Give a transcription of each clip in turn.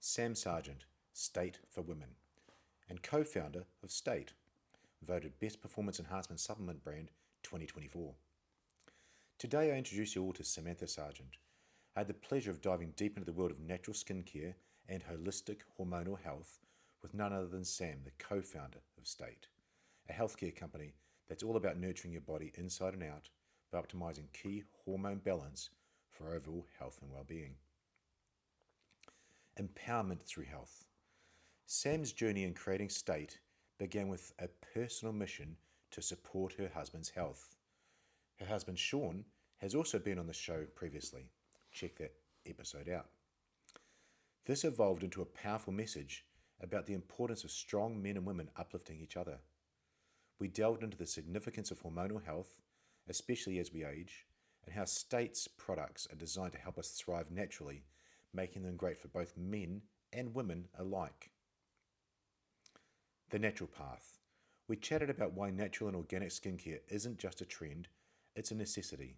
Sam Sargent, STAIT for Women, and co-founder of STAIT, voted Best Performance Enhancement Supplement Brand 2024. Today I introduce you all to Samantha Sargent. I had the pleasure of diving deep into the world of natural skincare and holistic hormonal health with none other than Sam, the co-founder of STAIT, a healthcare company that's all about nurturing your body inside and out by optimizing key hormone balance for overall health and well-being. Empowerment through health. Sam's journey in creating STAIT began with a personal mission to support her husband's health. Her husband Sean has also been on the show previously. Check that episode out. This evolved into a powerful message about the importance of strong men and women uplifting each other. We delved into the significance of hormonal health, especially as we age, and how STAIT's products are designed to help us thrive naturally, making them great for both men and women alike. The natural path. We chatted about why natural and organic skincare isn't just a trend, it's a necessity.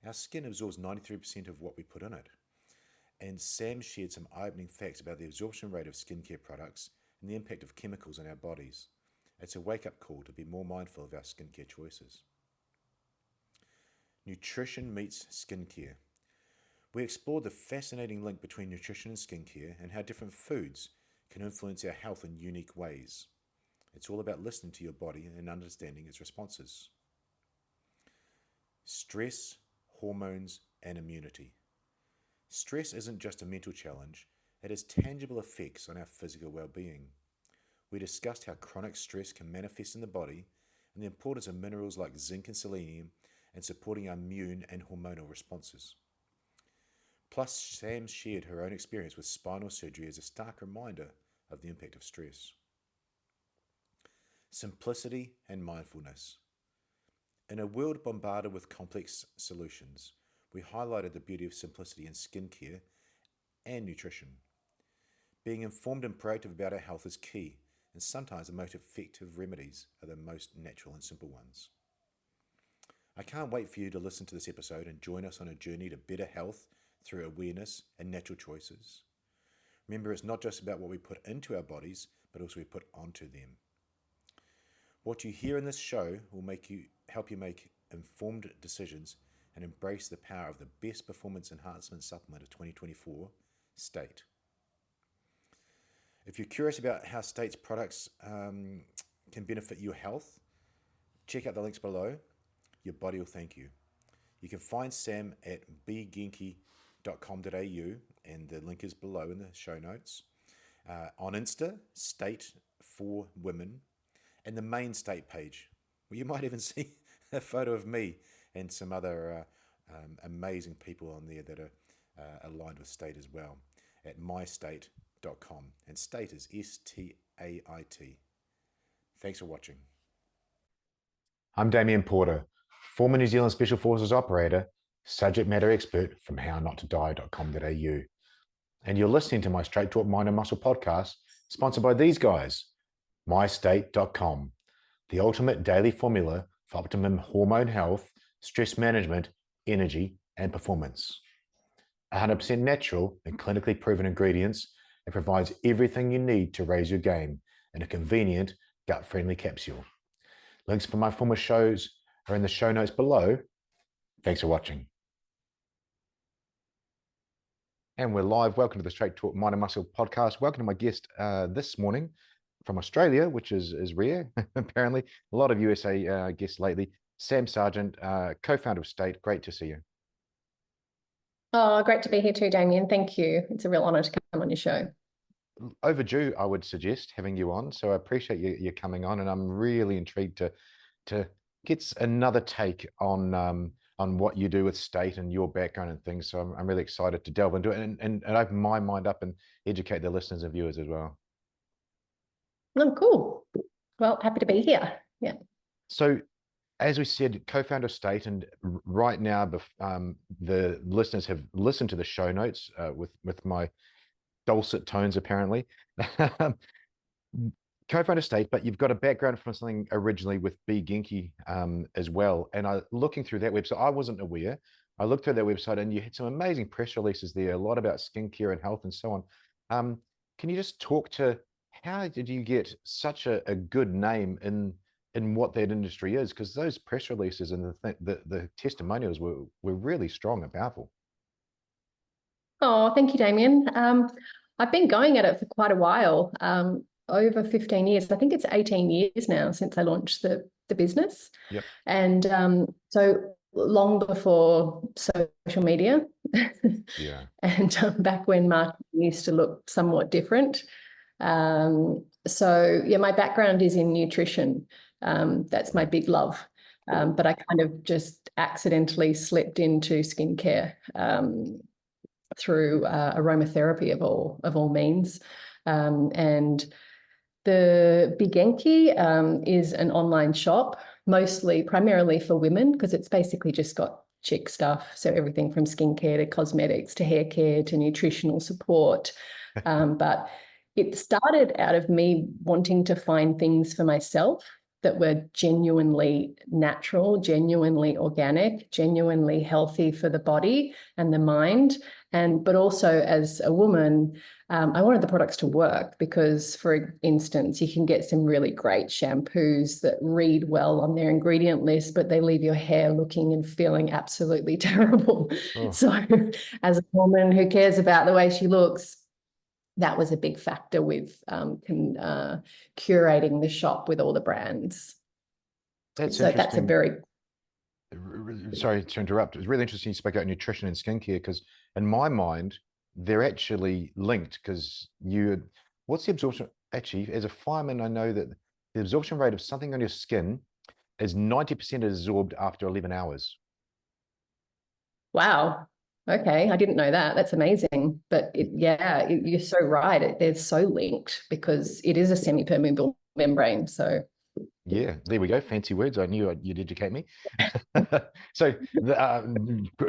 Our skin absorbs 93% of what we put in it. And Sam shared some eye-opening facts about the absorption rate of skincare products and the impact of chemicals on our bodies. It's a wake-up call to be more mindful of our skincare choices. Nutrition meets skincare. We explored the fascinating link between nutrition and skincare and how different foods can influence our health in unique ways. It's all about listening to your body and understanding its responses. Stress, hormones, and immunity. Stress isn't just a mental challenge, it has tangible effects on our physical well-being. We discussed how chronic stress can manifest in the body and the importance of minerals like zinc and selenium and supporting our immune and hormonal responses. Plus, Sam shared her own experience with spinal surgery as a stark reminder of the impact of stress. Simplicity and mindfulness. In a world bombarded with complex solutions, we highlighted the beauty of simplicity in skincare and nutrition. Being informed and proactive about our health is key, and sometimes the most effective remedies are the most natural and simple ones. I can't wait for you to listen to this episode and join us on a journey to better health through awareness and natural choices. Remember, it's not just about what we put into our bodies, but also we put onto them. What you hear in this show will help you make informed decisions and embrace the power of the best performance enhancement supplement of 2024, STAIT. If you're curious about how STAIT's products can benefit your health, check out the links below. Your body will thank you. You can find Sam at begenki.com.au, and the link is below in the show notes. On Insta, STAIT for Women, and the main STAIT page, where you might even see a photo of me and some other amazing people on there that are aligned with STAIT as well, at mystait.com. And STAIT is STAIT. Thanks for watching. I'm Damien Porter, former New Zealand Special Forces operator, subject matter expert from hownottodie.com.au. And you're listening to my Straight Talk Mind and Muscle podcast, sponsored by these guys, mystait.com, the ultimate daily formula for optimum hormone health, stress management, energy, and performance. 100% natural and clinically proven ingredients, it provides everything you need to raise your game in a convenient, gut-friendly capsule. Links for my former shows are in the show notes below. Thanks for watching. And we're live. Welcome to the Straight Talk Mind and Muscle podcast. Welcome to my guest this morning from Australia, which is rare, apparently. A lot of USA guests lately. Sam Sargent, co-founder of STAIT. Great to see you. Oh, great to be here too, Damien. Thank you. It's a real honor to come on your show. Overdue, I would suggest, having you on. So I appreciate you coming on, and I'm really intrigued to get another take on what you do with STAIT and your background and things. So I'm really excited to delve into it and open my mind up and educate the listeners and viewers as well. Oh, cool. Well, happy to be here. Yeah. So, as we said, co-founder of STAIT, and right now the listeners have listened to the show notes with my dulcet tones, apparently. Co-founder of STAIT, but you've got a background from something originally with begenki as well. And looking through that website, I wasn't aware. I looked through that website, and you had some amazing press releases there, a lot about skincare and health and so on. can you just talk to how did you get such a good name in what that industry is? Because those press releases and the testimonials were really strong and powerful. Oh, thank you, Damien. I've been going at it for quite a while, over 15 years. I think it's 18 years now since I launched the business. Yep. And so long before social media. Yeah. And back when marketing used to look somewhat different. So yeah, my background is in nutrition. That's my big love. But I kind of just accidentally slipped into skincare through aromatherapy of all means. And the Bigenki is an online shop, primarily for women, because it's basically just got chic stuff. So everything from skincare to cosmetics to hair care to nutritional support. But it started out of me wanting to find things for myself that were genuinely natural, genuinely organic, genuinely healthy for the body and the mind. But also as a woman, I wanted the products to work because, for instance, you can get some really great shampoos that read well on their ingredient list, but they leave your hair looking and feeling absolutely terrible. Oh. So as a woman who cares about the way she looks, that was a big factor with curating the shop with all the brands. That's so that's a interesting. very Sorry to interrupt. It was really interesting you spoke about nutrition and skincare because in my mind, they're actually linked because what's the absorption? Actually, as a fireman, I know that the absorption rate of something on your skin is 90% absorbed after 11 hours. Wow. Okay, I didn't know that. That's amazing. But you're so right. They're so linked because it is a semi-permeable membrane. So yeah, there we go. Fancy words. I knew you'd educate me. So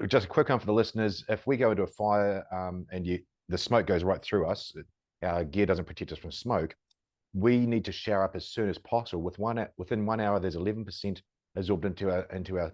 just a quick one for the listeners. If we go into a fire and the smoke goes right through us, our gear doesn't protect us from smoke. We need to shower up as soon as possible. Within 1 hour, there's 11% absorbed into our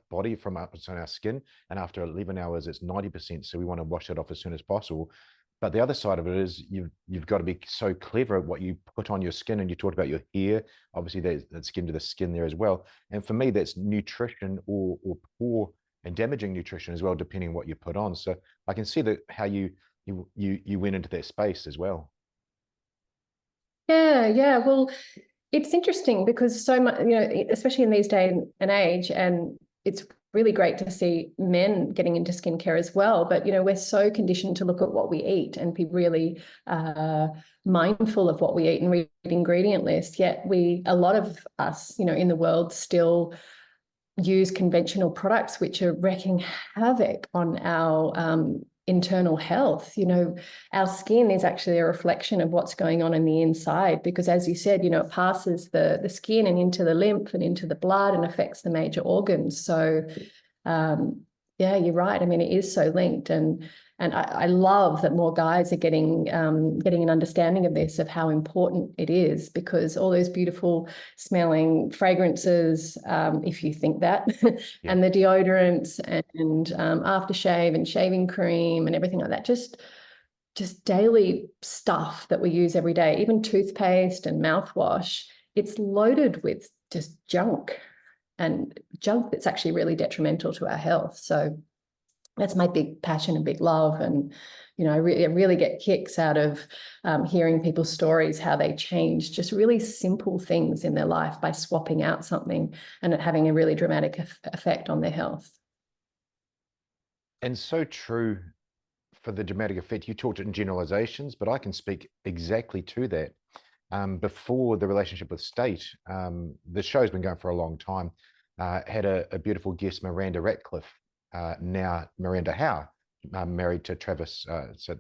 body from our skin, and after 11 hours, it's 90%. So we want to wash it off as soon as possible. But the other side of it is you've got to be so clever at what you put on your skin. And you talked about your hair. Obviously, that's skin to the skin there as well. And for me, that's nutrition or poor and damaging nutrition as well, depending on what you put on. So I can see that how you went into that space as well. yeah. Well, it's interesting because so much, especially in these day and age, and it's really great to see men getting into skincare as well. But, we're so conditioned to look at what we eat and be really mindful of what we eat and read ingredient lists. Yet a lot of us, in the world still use conventional products, which are wreaking havoc on our internal health. Our skin is actually a reflection of what's going on in the inside, because as you said, it passes the skin and into the lymph and into the blood and affects the major organs. So yeah, you're right. I mean, it is so linked, and I love that more guys are getting an understanding of this, of how important it is, because all those beautiful smelling fragrances, if you think that, Yeah. and the deodorants and aftershave and shaving cream and everything like that, just daily stuff that we use every day, even toothpaste and mouthwash, it's loaded with just junk that's actually really detrimental to our health. So that's my big passion and big love. And, I really get kicks out of hearing people's stories, how they change just really simple things in their life by swapping out something and it having a really dramatic effect on their health. And so true for the dramatic effect. You talked in generalizations, but I can speak exactly to that. Before the relationship with State, the show's been going for a long time. Had a beautiful guest, Miranda Ratcliffe, now Miranda Howe, married to Travis. So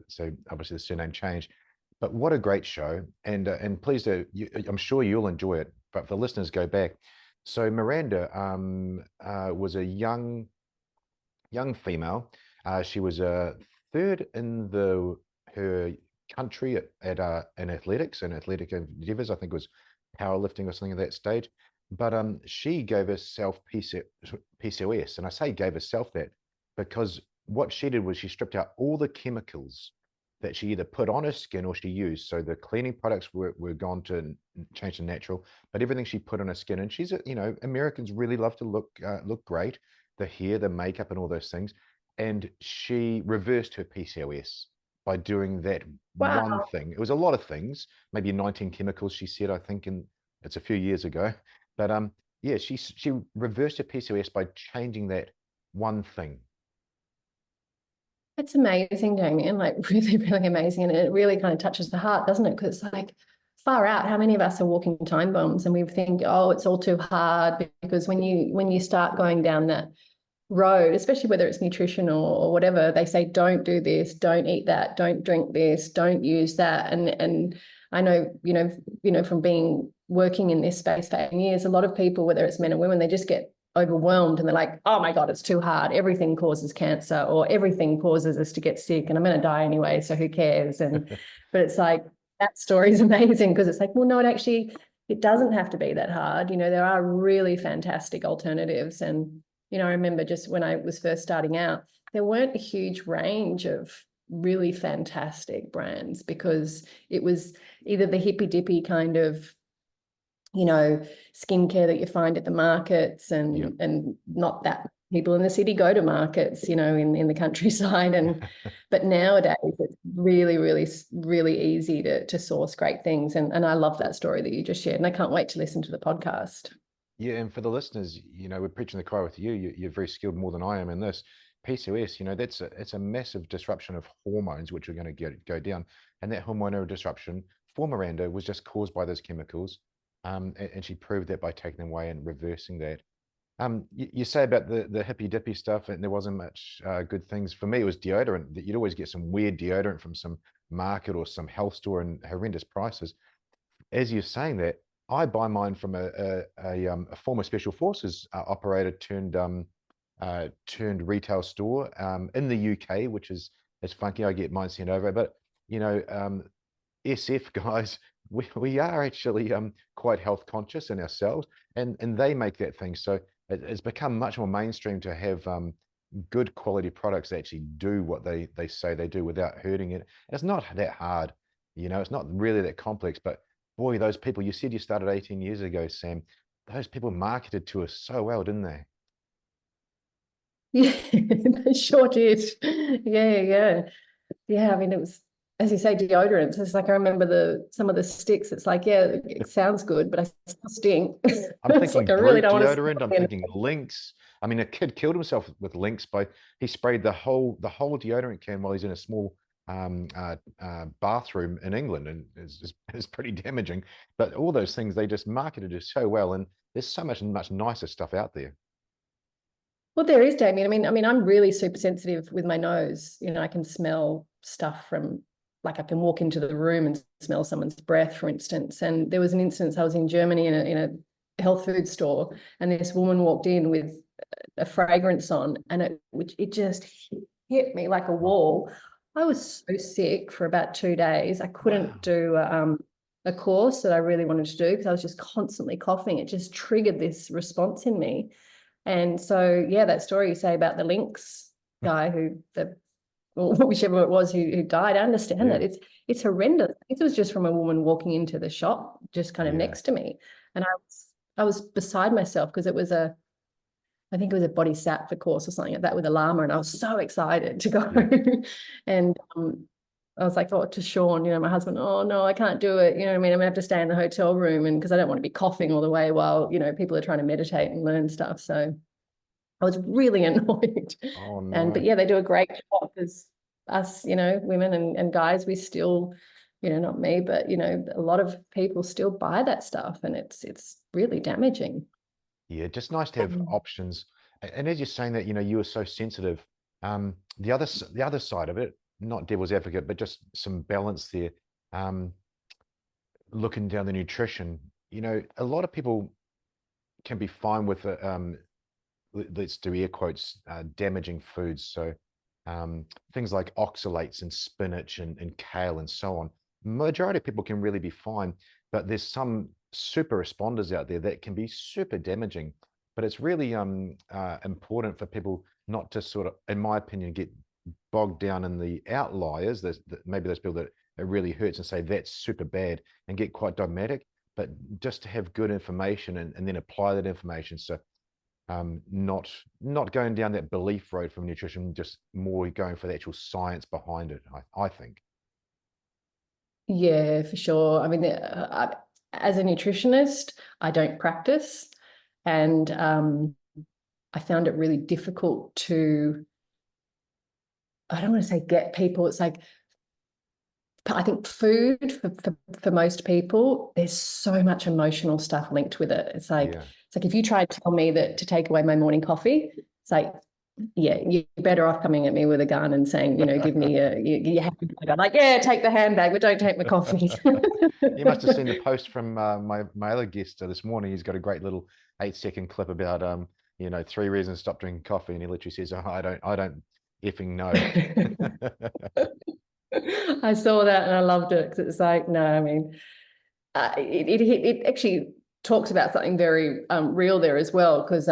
obviously the surname changed. But what a great show! And please do. I'm sure you'll enjoy it. But for listeners, go back. So Miranda was a young female. She was a third in her country in athletics and athletic endeavors. I think it was powerlifting or something at that stage. But she gave herself PCOS, and I say gave herself that because what she did was she stripped out all the chemicals that she either put on her skin or she used. So the cleaning products were gone to change to natural, but everything she put on her skin, and she's you know, Americans really love to look great, the hair, the makeup, and all those things. And she reversed her PCOS by doing that one Wow. thing. It was a lot of things, maybe 19 chemicals, she said, I think, and it's a few years ago. But yeah, she reversed her PCOS by changing that one thing. It's amazing, Damien, like really, really amazing. And it really kind of touches the heart, doesn't it? Because it's like far out, how many of us are walking time bombs and we think, oh, it's all too hard. Because when you start going down that road, especially whether it's nutrition or whatever, they say, don't do this, don't eat that, don't drink this, don't use that. And I know, from being working in this space for 8 years, a lot of people, whether it's men or women, they just get overwhelmed and they're like, oh my God, it's too hard. Everything causes cancer or everything causes us to get sick and I'm going to die anyway. So who cares? But it's like, that story is amazing because it's like, well, no, it doesn't have to be that hard. There are really fantastic alternatives. And I remember just when I was first starting out, there weren't a huge range of really fantastic brands because it was either the hippy dippy kind of, skincare that you find at the markets and not that people in the city go to markets, in the countryside. But nowadays it's really, really, really easy to source great things. And I love that story that you just shared. And I can't wait to listen to the podcast. Yeah, and for the listeners, we're preaching the choir with you. You're very skilled more than I am in this. PCOS, it's a massive disruption of hormones, which are going to go down. And that hormonal disruption for Miranda was just caused by those chemicals. And she proved that by taking them away and reversing that. You say about the hippy dippy stuff, and there wasn't much good things. For me, it was deodorant. That you'd always get some weird deodorant from some market or some health store and horrendous prices. As you're saying that, I buy mine from a former special forces operator turned retail store in the UK, which is funky. I get mine sent over, but SF guys, we are actually quite health conscious in ourselves, and they make that thing. So it's become much more mainstream to have good quality products that actually do what they say they do without hurting it. And it's not that hard, it's not really that complex, but boy, those people, you said you started 18 years ago, Sam, those people marketed to us so well, didn't they? Yeah, they sure did. Yeah. I mean, it was, as you say, deodorants. It's like I remember some of the sticks. It's like, yeah, it sounds good, but I still stink. I'm It's like thinking I really Brute don't want to deodorant. I'm smell thinking Lynx. I mean, a kid killed himself with Lynx by he sprayed the whole deodorant can while he's in a small bathroom in England, and it's pretty damaging. But all those things they just marketed it so well, and there's so much nicer stuff out there. Well, there is, Damien. I mean, I'm really super sensitive with my nose. I can smell stuff from, like, I can walk into the room and smell someone's breath, for instance. And there was an instance I was in Germany in a health food store, and this woman walked in with a fragrance on, and it just hit me like a wall. I was so sick for about 2 days. I couldn't Wow. do a course that I really wanted to do because I was just constantly coughing. It just triggered this response in me. And so, yeah, that story you say about the Lynx guy or whichever it was who died, I understand Yeah. that. It's horrendous. It was just from a woman walking into the shop just kind of Yeah. next to me. And I was beside myself because I think it was a body sat for course or something like that with a llama, and I was so excited to go. Yeah. And I was like, to Sean, my husband, oh no, I can't do it. I'm gonna have to stay in the hotel room, and because I don't want to be coughing all the way while people are trying to meditate and learn stuff. So I was really annoyed. Oh But no. yeah, they do a great job because us, women and guys, we still, not me, but a lot of people still buy that stuff, and it's really damaging. Yeah, just nice to have options. And as you're saying that, you were so sensitive. The other side of it, not devil's advocate, but just some balance there. Um, Looking down the nutrition, a lot of people can be fine with let's do air quotes, damaging foods. So things like oxalates and spinach and kale and so on. Majority of people can really be fine, but there's some super responders out there that can be super damaging. But it's really important for people not to sort of, in my opinion, get bogged down in the outliers. Maybe those people that it really hurts and say that's super bad and get quite dogmatic, but just to have good information and then apply that information. So not going down that belief road from nutrition, just more going for the actual science behind it, I think. Yeah, for sure. I mean, as a nutritionist, I don't practice, and I found it really difficult to, I don't want to say get people. It's like, I think food for most people, there's so much emotional stuff linked with it. It's like, if you try to tell me that to take away my morning coffee, it's like, yeah, you're better off coming at me with a gun and saying, give me your handbag. I'm like, yeah, take the handbag, but don't take my coffee. You must have seen the post from my other guest this morning. He's got a great little 8-second clip about 3 reasons to stop drinking coffee, and he literally says, oh, I don't effing know. I saw that and I loved it, because it's like, no, I mean, it actually talks about something very real there as well, because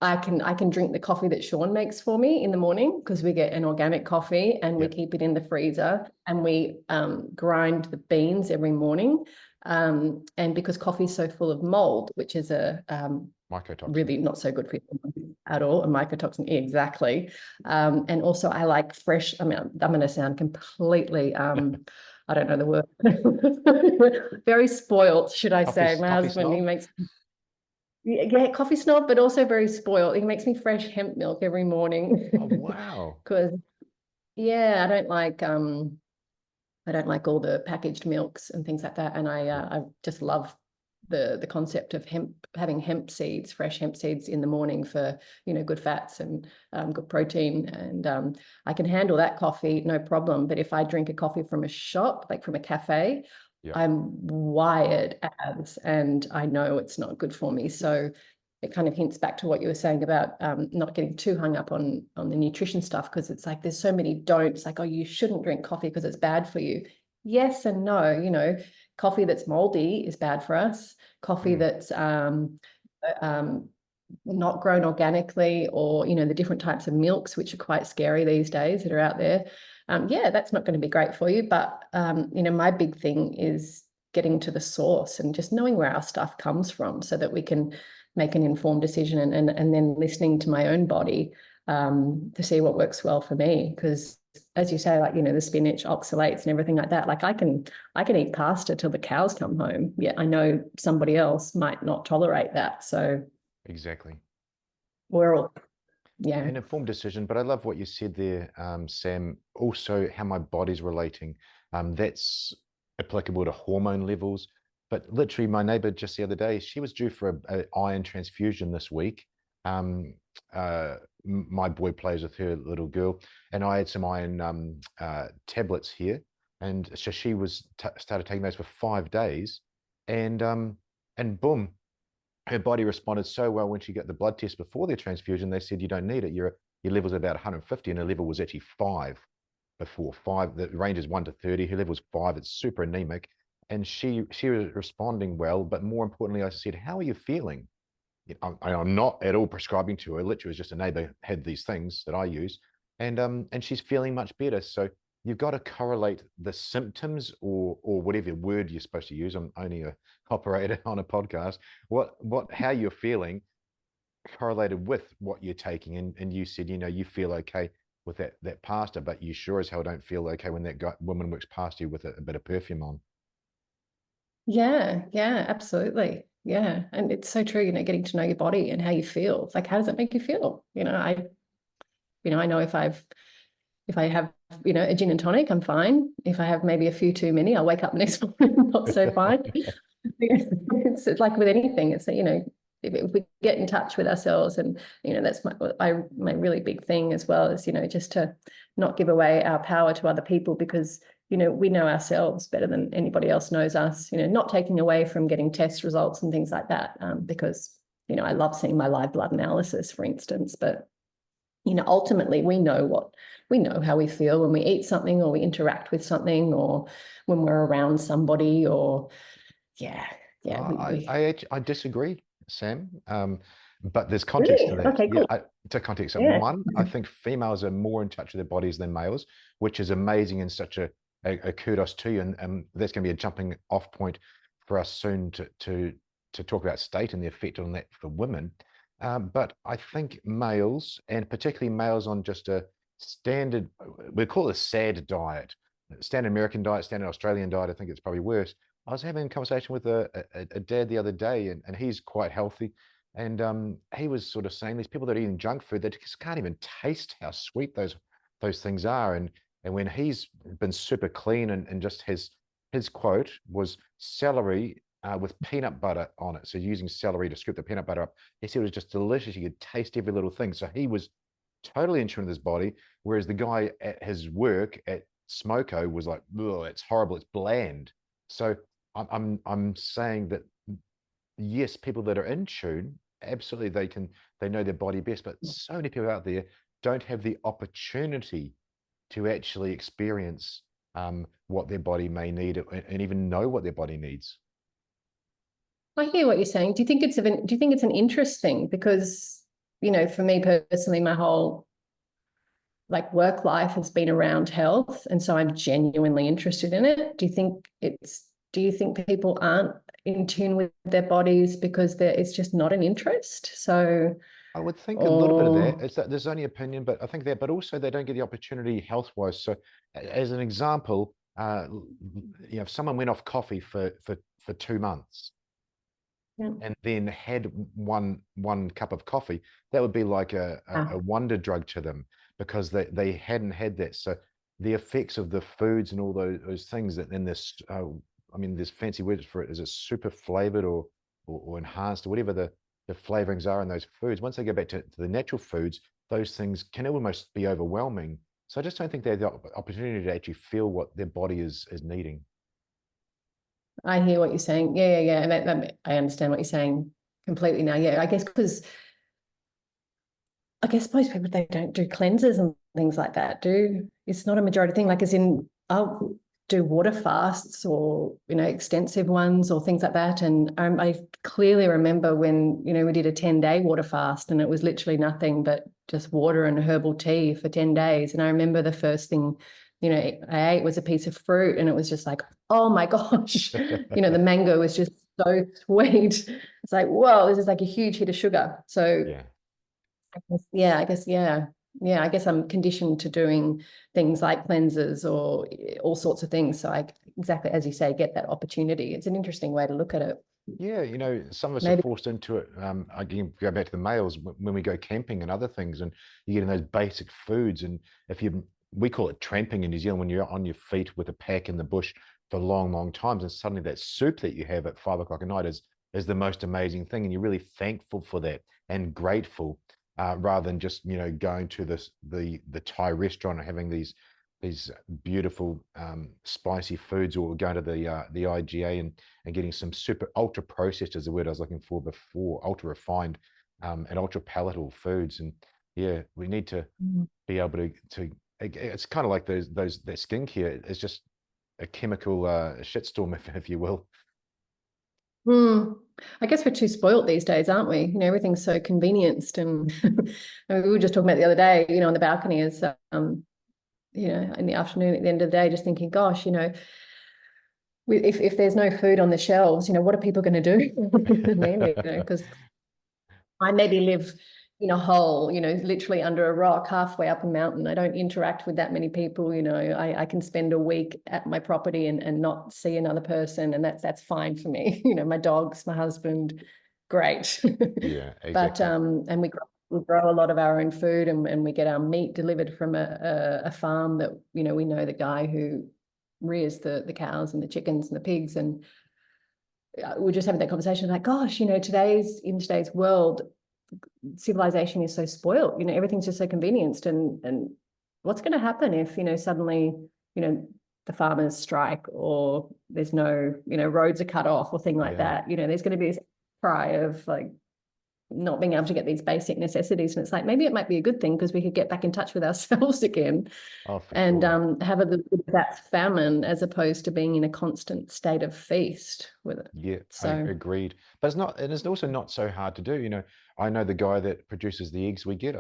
I can drink the coffee that Sean makes for me in the morning, because we get an organic coffee and we keep it in the freezer, and we grind the beans every morning. And because coffee is so full of mold, which is a really not so good for you at all, a mycotoxin, exactly. And also I like fresh, I mean, I'm going to sound completely, I don't know the word, very spoiled, should I say. My husband, he makes, coffee snob, but also very spoiled. He makes me fresh hemp milk every morning. Oh, wow. Because, I don't like all the packaged milks and things like that. And I just love the concept of having hemp seeds, fresh hemp seeds in the morning for, good fats and good protein. And I can handle that coffee, no problem. But if I drink a coffee from a shop, like from a cafe, I'm wired abs, and I know it's not good for me. So it kind of hints back to what you were saying about not getting too hung up on the nutrition stuff, because it's like there's so many don'ts, like, oh, you shouldn't drink coffee because it's bad for you. Yes and no. Coffee that's moldy is bad for us. Coffee that's not grown organically, or the different types of milks, which are quite scary these days, that are out there. That's not going to be great for you. But my big thing is getting to the source and just knowing where our stuff comes from, so that we can make an informed decision, and then listening to my own body to see what works well for me. Because as you say, like, the spinach, oxalates and everything like that, like I can eat pasta till the cows come home. Yeah, I know somebody else might not tolerate that. So exactly. We're all, An informed decision. But I love what you said there, Sam, also how my body's relating. That's applicable to hormone levels. But literally, my neighbor just the other day, she was due for an iron transfusion this week. My boy plays with her little girl, and I had some iron tablets here, and so she was started taking those for 5 days, and boom, her body responded so well when she got the blood test before their transfusion. They said you don't need it. Your level's about 150, and her level was actually 5 before. 5. The range is 1 to 30. Her level was 5. It's super anemic, and she was responding well. But more importantly, I said, "How are you feeling?" I'm not at all prescribing to her. Literally, it was just a neighbor had these things that I use, and she's feeling much better. So you've got to correlate the symptoms, or whatever word you're supposed to use. I'm only a operator on a podcast. How you're feeling correlated with what you're taking. And you said, you feel okay with that pasta, but you sure as hell don't feel okay when that woman works past you with a bit of perfume on. Yeah, absolutely. Yeah. And it's so true, getting to know your body and how you feel. It's like, how does it make you feel? I know if I have, a gin and tonic, I'm fine. If I have maybe a few too many, I'll wake up the next morning not so fine. It's like with anything, it's if we get in touch with ourselves, and that's my really big thing as well, is just to not give away our power to other people, because we know ourselves better than anybody else knows us. Not taking away from getting test results and things like that, because I love seeing my live blood analysis, for instance. But ultimately we know how we feel when we eat something, or we interact with something, or when we're around somebody, or I disagree, Sam. But there's context to Really? that. Okay, Yeah, cool. to context. So Yeah. one, I think females are more in touch with their bodies than males, which is amazing and such a kudos to you. And that's going to be a jumping off point for us soon to talk about state and the effect on that for women. But I think males, and particularly males on just a standard, we call it a SAD diet, standard American diet, standard Australian diet. I think it's probably worse. I was having a conversation with a dad the other day, and he's quite healthy. And he was sort of saying these people that are eating junk food, they just can't even taste how sweet those things are. And when he's been super clean and just his quote was celery with peanut butter on it. So using celery to scoop the peanut butter up, he said it was just delicious. You could taste every little thing. So he was totally in tune with his body, whereas the guy at his work at Smoko was like, oh, it's horrible, it's bland. So I'm saying that yes, people that are in tune, absolutely they know their body best, but so many people out there don't have the opportunity to actually experience what their body may need and even know what their body needs. I hear what you're saying. Do you think it's an interest thing? Because, for me personally, my whole work life has been around health, and so I'm genuinely interested in it. Do you think people aren't in tune with their bodies because it's just not an interest? So I would think a little bit of that. It's that there's only opinion, but I think that, but also they don't get the opportunity health-wise. So as an example, if someone went off coffee for 2 months, yeah. and then had one cup of coffee, that would be like a wonder drug to them, because they hadn't had that. So the effects of the foods and all those things that then this, I mean, there's fancy words for it. Is it super flavored or enhanced or whatever the flavorings are in those foods? Once they go back to the natural foods, those things can almost be overwhelming. So I just don't think they have the opportunity to actually feel what their body is needing. I hear what you're saying. Yeah. And I understand what you're saying completely now. Yeah, I guess because most people, they don't do cleanses and things like that. It's not a majority thing. Like, as in, I'll do water fasts or extensive ones or things like that. And I clearly remember when we did a 10-day water fast, and it was literally nothing but just water and herbal tea for 10 days. And I remember the first thing I ate was a piece of fruit, and it was just like, oh my gosh, the mango was just so sweet. It's like, whoa, this is like a huge hit of sugar. So Yeah. I guess I'm conditioned to doing things like cleanses or all sorts of things. So I, exactly as you say, get that opportunity. It's an interesting way to look at it. Yeah, some of us are Maybe. forced into it. I can go back to the males when we go camping and other things, and you get in those basic foods. And we call it tramping in New Zealand, when you're on your feet with a pack in the bush for long, long times, and suddenly that soup that you have at 5 o'clock at night is the most amazing thing, and you're really thankful for that and grateful, rather than just going to the Thai restaurant and having these beautiful spicy foods, or going to the IGA and getting some super ultra processed, is the word I was looking for before, ultra refined and ultra palatable foods. And yeah, we need to be able to it's kind of like that skincare. It's just a chemical shitstorm, if you will. I guess we're too spoilt these days, aren't we? Everything's so convenienced. And I mean, we were just talking about the other day, on the balcony, as in the afternoon at the end of the day, just thinking, gosh, if there's no food on the shelves, what are people going to do? I mean, because I maybe live in a hole, literally under a rock, halfway up a mountain. I don't interact with that many people. I can spend a week at my property and not see another person, and that's fine for me. My dogs, my husband, great. Yeah, exactly. But and we grow a lot of our own food, and we get our meat delivered from a farm that we know the guy who rears the cows and the chickens and the pigs. And we're just having that conversation like, gosh, in today's world, civilization is so spoiled. Everything's just so convenienced, and what's going to happen if suddenly the farmers strike, or there's no roads are cut off, or thing like that. There's going to be this cry of like, not being able to get these basic necessities. And it's like, maybe it might be a good thing because we could get back in touch with ourselves again. Oh, for And sure. have a little bit of that famine as opposed to being in a constant state of feast with it. Yeah, I So agreed. But it's not, and it's also not so hard to do. I know the guy that produces the eggs we get.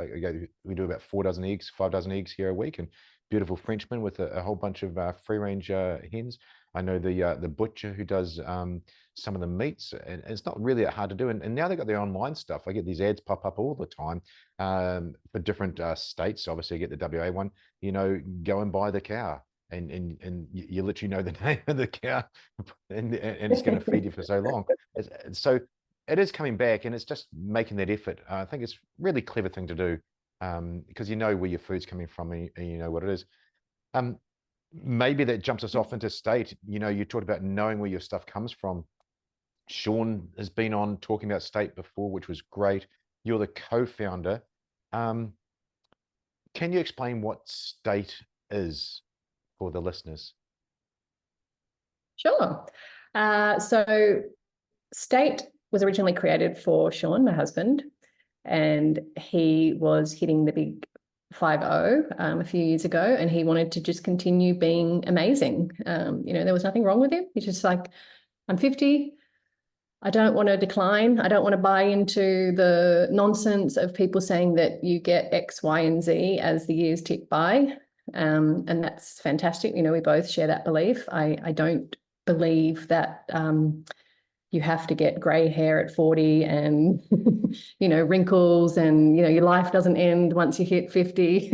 We do about 4 dozen eggs, 5 dozen eggs here a week, and beautiful Frenchman with a whole bunch of free range hens. I know the butcher who does some of the meats, and it's not really that hard to do. And now they've got their online stuff. I get these ads pop up all the time for different states. Obviously, I get the WA one. Go and buy the cow. And you literally know the name of the cow, and it's going to feed you for so long. So it is coming back, and it's just making that effort. I think it's a really clever thing to do, because you know where your food's coming from, and you know what it is. Maybe that jumps us off into state. You talked about knowing where your stuff comes from. Sean has been on talking about state before, which was great. You're the co-founder. Can you explain what state is for the listeners? sure. So State was originally created for Sean, my husband, and he was hitting the big 50 a few years ago, and he wanted to just continue being amazing. There was nothing wrong with him. He's just like, I'm 50. I don't want to decline. I don't want to buy into the nonsense of people saying that you get X, Y, and Z as the years tick by. And that's fantastic. We both share that belief. I don't believe that you have to get grey hair at 40 and, wrinkles and, your life doesn't end once you hit 50,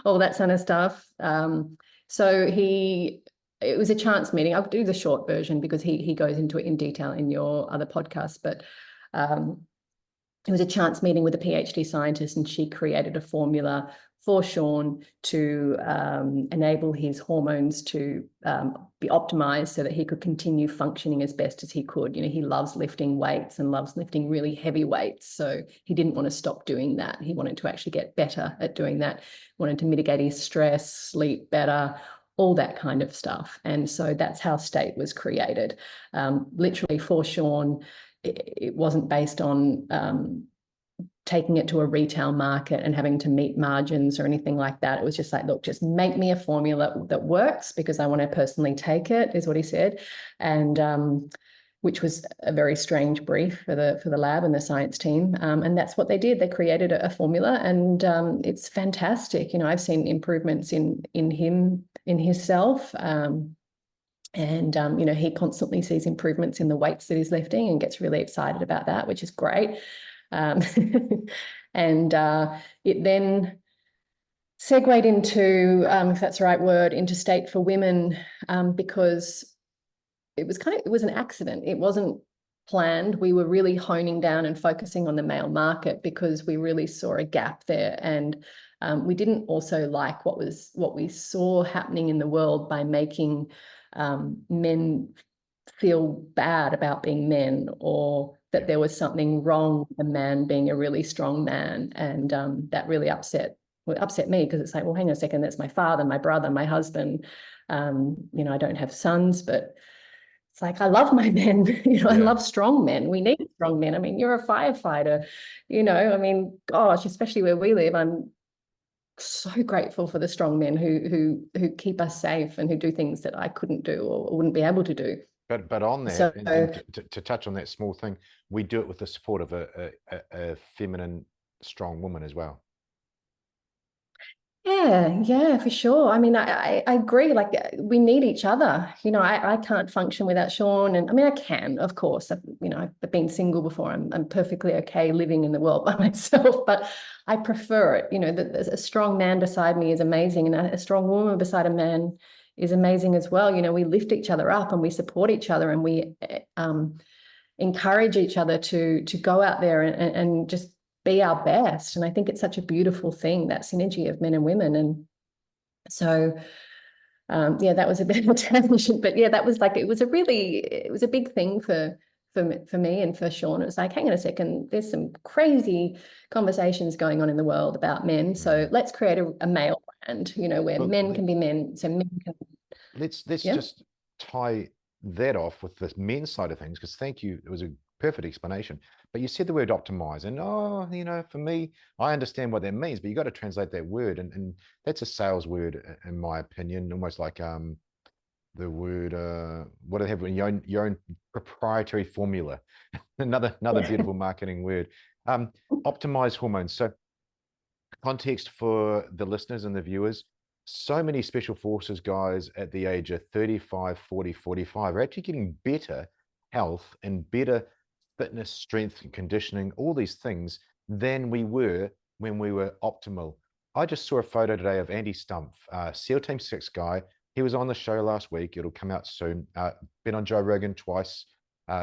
all that kind of stuff. So it was a chance meeting. I'll do the short version because he goes into it in detail in your other podcast, but it was a chance meeting with a PhD scientist, and she created a formula for Sean to enable his hormones to be optimized so that he could continue functioning as best as he could. He loves lifting weights and loves lifting really heavy weights. So he didn't want to stop doing that. He wanted to actually get better at doing that, wanted to mitigate his stress, sleep better, all that kind of stuff. And so that's how State was created. Literally for Sean, it wasn't based on taking it to a retail market and having to meet margins or anything like that. It was just like, look, just make me a formula that works because I want to personally take it, is what he said. And which was a very strange brief for the lab and the science team. And that's what they did. They created a formula, and it's fantastic. I've seen improvements in him, in himself. And he constantly sees improvements in the weights that he's lifting and gets really excited about that, which is great. And it then segued into, if that's the right word, into State for Women, because it was an accident. It wasn't planned. We were really honing down and focusing on the male market because we really saw a gap there. And we didn't also like what we saw happening in the world by making men feel bad about being men, or that there was something wrong with a man being a really strong man. And that really upset me, because it's like, well, hang on a second, that's my father, my brother, my husband. I don't have sons, but it's like, I love my men, I love strong men. We need strong men. I mean, you're a firefighter, gosh, especially where we live, I'm so grateful for the strong men who keep us safe and who do things that I couldn't do or wouldn't be able to do. But on that, So and to touch on that small thing, we do it with the support of a feminine, strong woman as well. Yeah, for sure. I mean, I agree. Like, we need each other. I can't function without Sean, and I mean, I can, of course. I've been single before. I'm perfectly okay living in the world by myself, but I prefer it. That a strong man beside me is amazing, and a strong woman beside a man is amazing as well. We lift each other up and we support each other, and we encourage each other to go out there and just be our best. And I think it's such a beautiful thing, that synergy of men and women. And so that was a bit of a tangent, but yeah, that was like, it was a big thing for me and for Sean. It was like, hang on a second, there's some crazy conversations going on in the world about men, so let's create a male brand, where men can be men, so men can. Let's just tie that off with the men's side of things, because thank you, it was a perfect explanation. But you said the word optimize, and for me, I understand what that means, but you got to translate that word, and that's a sales word, in my opinion, almost like the word what do they have when your own proprietary formula. Another beautiful marketing word. Optimize hormones. So context for the listeners and the viewers, so many special forces guys at the age of 35, 40, 45 are actually getting better health and better fitness, strength and conditioning, all these things, than we were when we were optimal. I just saw a photo today of Andy Stumpf, SEAL Team 6 guy. He was on the show last week. It'll come out soon. Been on Joe Rogan twice,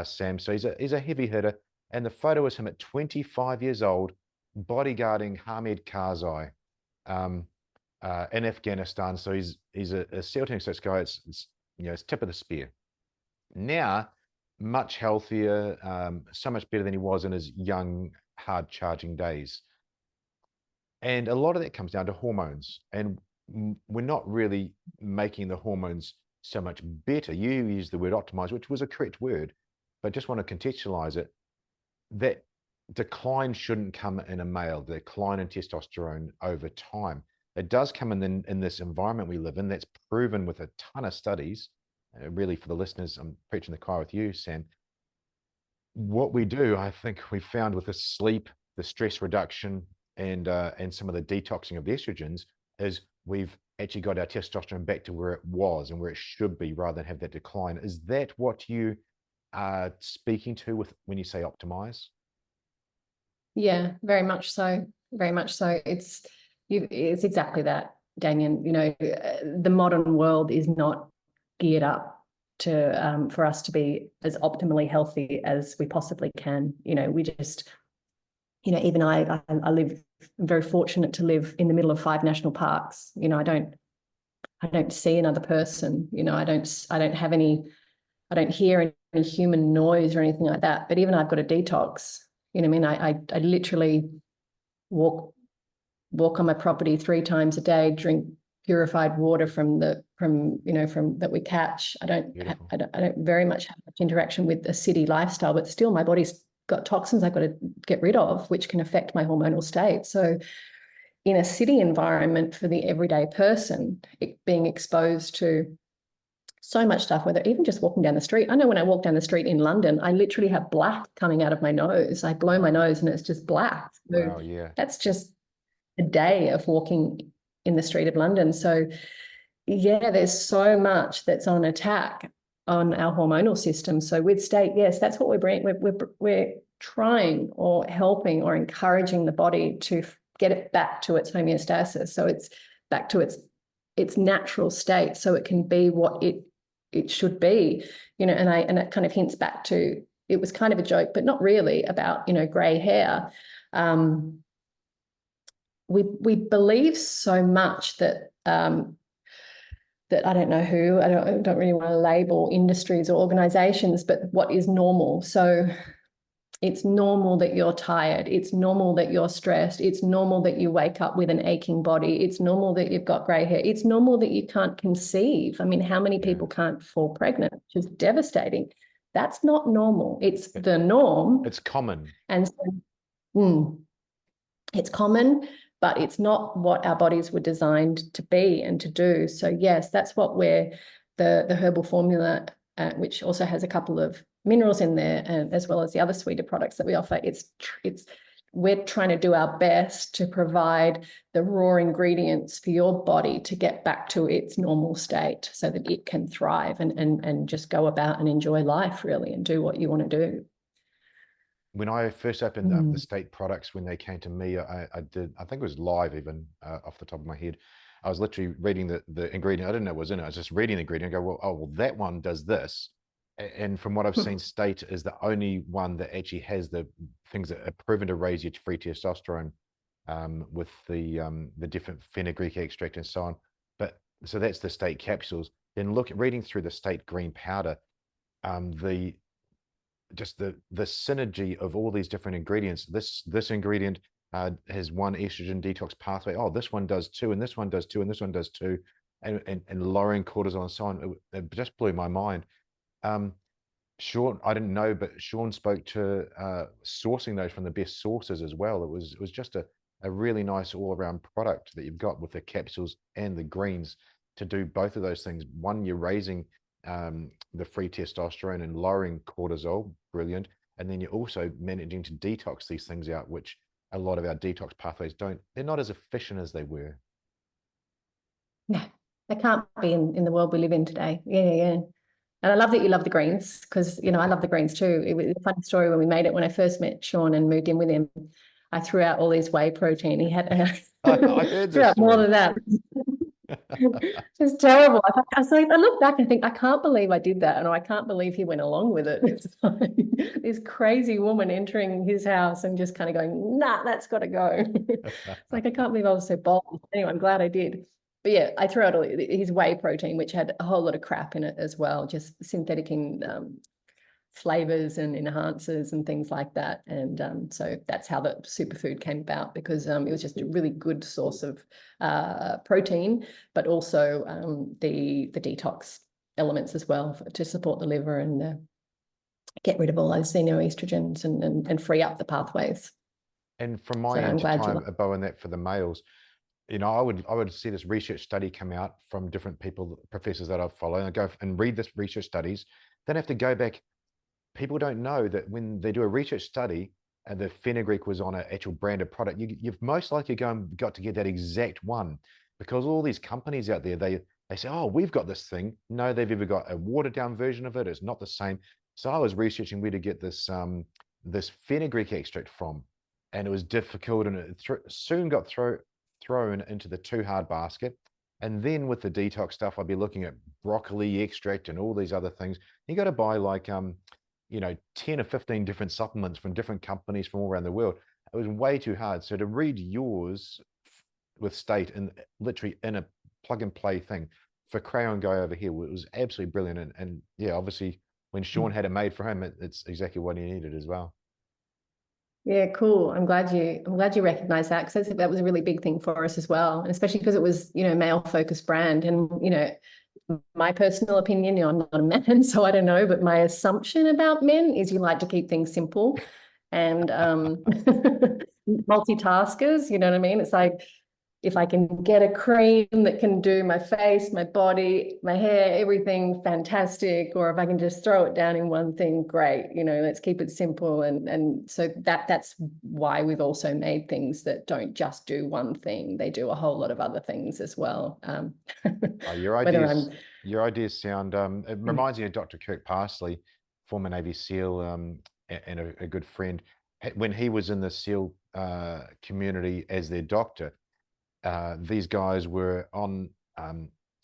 Sam. So he's a heavy hitter. And the photo is him at 25 years old, bodyguarding Hamid Karzai in Afghanistan. So he's a SEAL Team 6 guy. It's tip of the spear. Now, much healthier, so much better than he was in his young, hard charging days. And a lot of that comes down to hormones. And we're not really making the hormones so much better. You used the word optimize, which was a correct word, but just want to contextualize it. That decline shouldn't come in a male, the decline in testosterone over time. It does come in this environment we live in. That's proven with a ton of studies. Really, for the listeners, I'm preaching the choir with you, Sam. What we do, I think we found with the sleep, the stress reduction, and some of the detoxing of the estrogens, is we've actually got our testosterone back to where it was and where it should be, rather than have that decline. Is that what you are speaking to with when you say optimize? Yeah, very much so. Very much so. It's exactly that, Damien. The modern world is not geared up to for us to be as optimally healthy as we possibly can. We just, even I live, I'm very fortunate to live in the middle of 5 national parks. I don't see another person. I don't have any, I don't hear any human noise or anything like that. But even I've got a detox. I mean, I literally walk on my property 3 times a day, drink purified water from that we catch. I don't very much have much interaction with a city lifestyle, but still my body's got toxins I've got to get rid of, which can affect my hormonal state. So in a city environment, for the everyday person, being exposed to so much stuff, whether even just walking down the street. I know when I walk down the street in London, I literally have black coming out of my nose. I blow my nose and it's just black. So wow, yeah. That's just a day of walking in the street of London. So yeah, there's so much that's on attack on our hormonal system. So with STAIT, yes, that's what we're bringing. We're trying or helping or encouraging the body to get it back to its homeostasis. So it's back to its natural state, so it can be what it should be. And it kind of hints back to, it was kind of a joke, but not really, about grey hair. We believe so much that that I don't know who, I don't really want to label industries or organizations, but what is normal. So it's normal that you're tired. It's normal that you're stressed. It's normal that you wake up with an aching body. It's normal that you've got grey hair. It's normal that you can't conceive. I mean, how many people can't fall pregnant, which is devastating. That's not normal. It's the norm. It's common. And so, it's common, but it's not what our bodies were designed to be and to do. So yes, that's what the herbal formula, which also has a couple of minerals in there, as well as the other suite of products that we offer. We're trying to do our best to provide the raw ingredients for your body to get back to its normal state, so that it can thrive and just go about and enjoy life, really, and do what you want to do. When I first opened up the STAIT products, when they came to me, I think it was live, even off the top of my head. I was literally reading the ingredient. I didn't know what was in it. I was just reading the ingredient and go, well, that one does this. And from what I've seen, STAIT is the only one that actually has the things that are proven to raise your free testosterone, with the different fenugreek extract and so on. But so that's the STAIT capsules. Then reading through the STAIT green powder, the synergy of all these different ingredients. This ingredient has one estrogen detox pathway. Oh, this one does 2, and this one does 2, and this one does 2, and lowering cortisol and so on. It just blew my mind. Sean, I didn't know, but Sean spoke to sourcing those from the best sources as well. It was just a really nice all around product that you've got with the capsules and the greens to do both of those things. One, you're raising the free testosterone and lowering cortisol, brilliant. And then you're also managing to detox these things out, which a lot of our detox pathways don't, they're not as efficient as they were. No, they can't be in the world we live in today. Yeah. And I love that you love the greens, because, you know, I love the greens too. It was a funny story when we made it. When I first met Sean and moved in with him, I threw out all his whey protein. He had I heard threw this out more story. than that. It was terrible. I look back and think, I can't believe I did that. And I can't believe he went along with it. It's like this crazy woman entering his house and just kind of going, nah, that's got to go. It's like, I can't believe I was so bold. Anyway, I'm glad I did. But yeah, I threw out all his whey protein, which had a whole lot of crap in it as well, just synthetic in flavors and enhancers and things like that. And so that's how the superfood came about, because it was just a really good source of protein, but also the detox elements as well to support the liver and get rid of all those xenoestrogens and free up the pathways. And from my So I'm end to glad tie you. a bow on that for the males, you know, I would see this research study come out from different people, professors that I follow, and I go and read this research studies. Then I have to go back. People don't know that when they do a research study and the fenugreek was on an actual branded product, you've most likely got to get that exact one, because all these companies out there, they say, oh, we've got this thing. No, they've either got a watered down version of it. It's not the same. So I was researching where to get this this fenugreek extract from, and it was difficult, and it soon got thrown into the too hard basket. And then with the detox stuff, I'd be looking at broccoli extract and all these other things. You got to buy like you know, 10 or 15 different supplements from different companies from all around the world. It was way too hard. So to read yours with State and literally in a plug and play thing for Crayon Guy over here, it was absolutely brilliant. And yeah, obviously when Sean had it made for him, it's exactly what he needed as well. Yeah, cool. I'm glad you recognize that, because that was a really big thing for us as well, and especially because it was, you know, male focused brand. And you know, my personal opinion, you know, I'm not a man, so I don't know, but my assumption about men is you like to keep things simple and multitaskers. You know what I mean? It's like, if I can get a cream that can do my face, my body, my hair, everything, fantastic. Or if I can just throw it down in one thing, great. You know, let's keep it simple. And so that's why we've also made things that don't just do one thing. They do a whole lot of other things as well. Your Whether I'm your ideas sound, it reminds me of Dr. Kirk Parsley, former Navy SEAL, and a good friend. When he was in the SEAL community as their doctor, these guys were on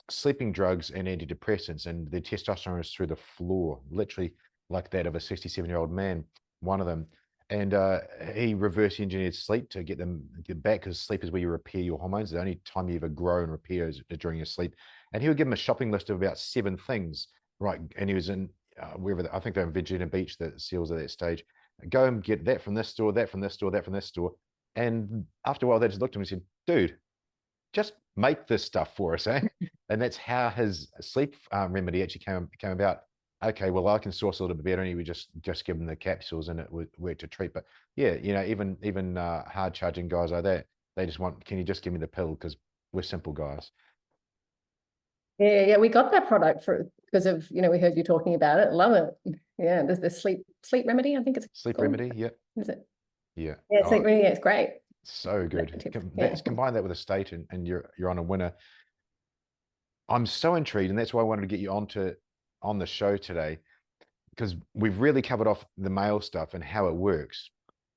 sleeping drugs and antidepressants, and their testosterone was through the floor, literally like that of a 67-year-old man, one of them. And he reverse engineered sleep to get back, because sleep is where you repair your hormones. The only time you ever grow and repair is during your sleep. And he would give them a shopping list of about 7 things, right? And he was in wherever, I think they're in Virginia Beach, the SEALs at that stage. Go and get that from this store, that from this store, that from this store. And after a while, they just looked at him and said, dude, just make this stuff for us, eh? And that's how his sleep remedy actually came about. Okay, well, I can source a little bit better, and he would just give them the capsules, and it would work to treat. But yeah, you know, even hard charging guys like that, they just want, can you just give me the pill, because we're simple guys. Yeah, we got that product because of, you know, we heard you talking about it. Love it. Yeah, there's the sleep remedy, I think it's Sleep called. remedy, yeah, Is it? yeah. Yeah, Oh, sleep remedy. Yeah, it's great. so good. Yeah. That's combine that with a state, and you're on a winner. I'm so intrigued, and that's why I wanted to get you on the show today, because we've really covered off the male stuff and how it works.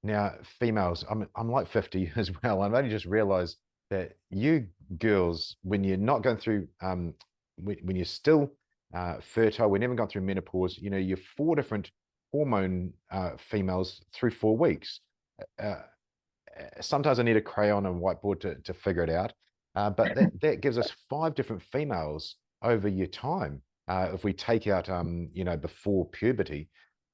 Now, females, I'm like 50 as well. I've only just realized that you girls, when you're not going through, when you're still fertile, we never gone through menopause, you know, you're 4 different hormone females through 4 weeks. Uh, Sometimes I need a crayon and whiteboard to figure it out. But that gives us 5 different females over your time. If we take out, you know, before puberty,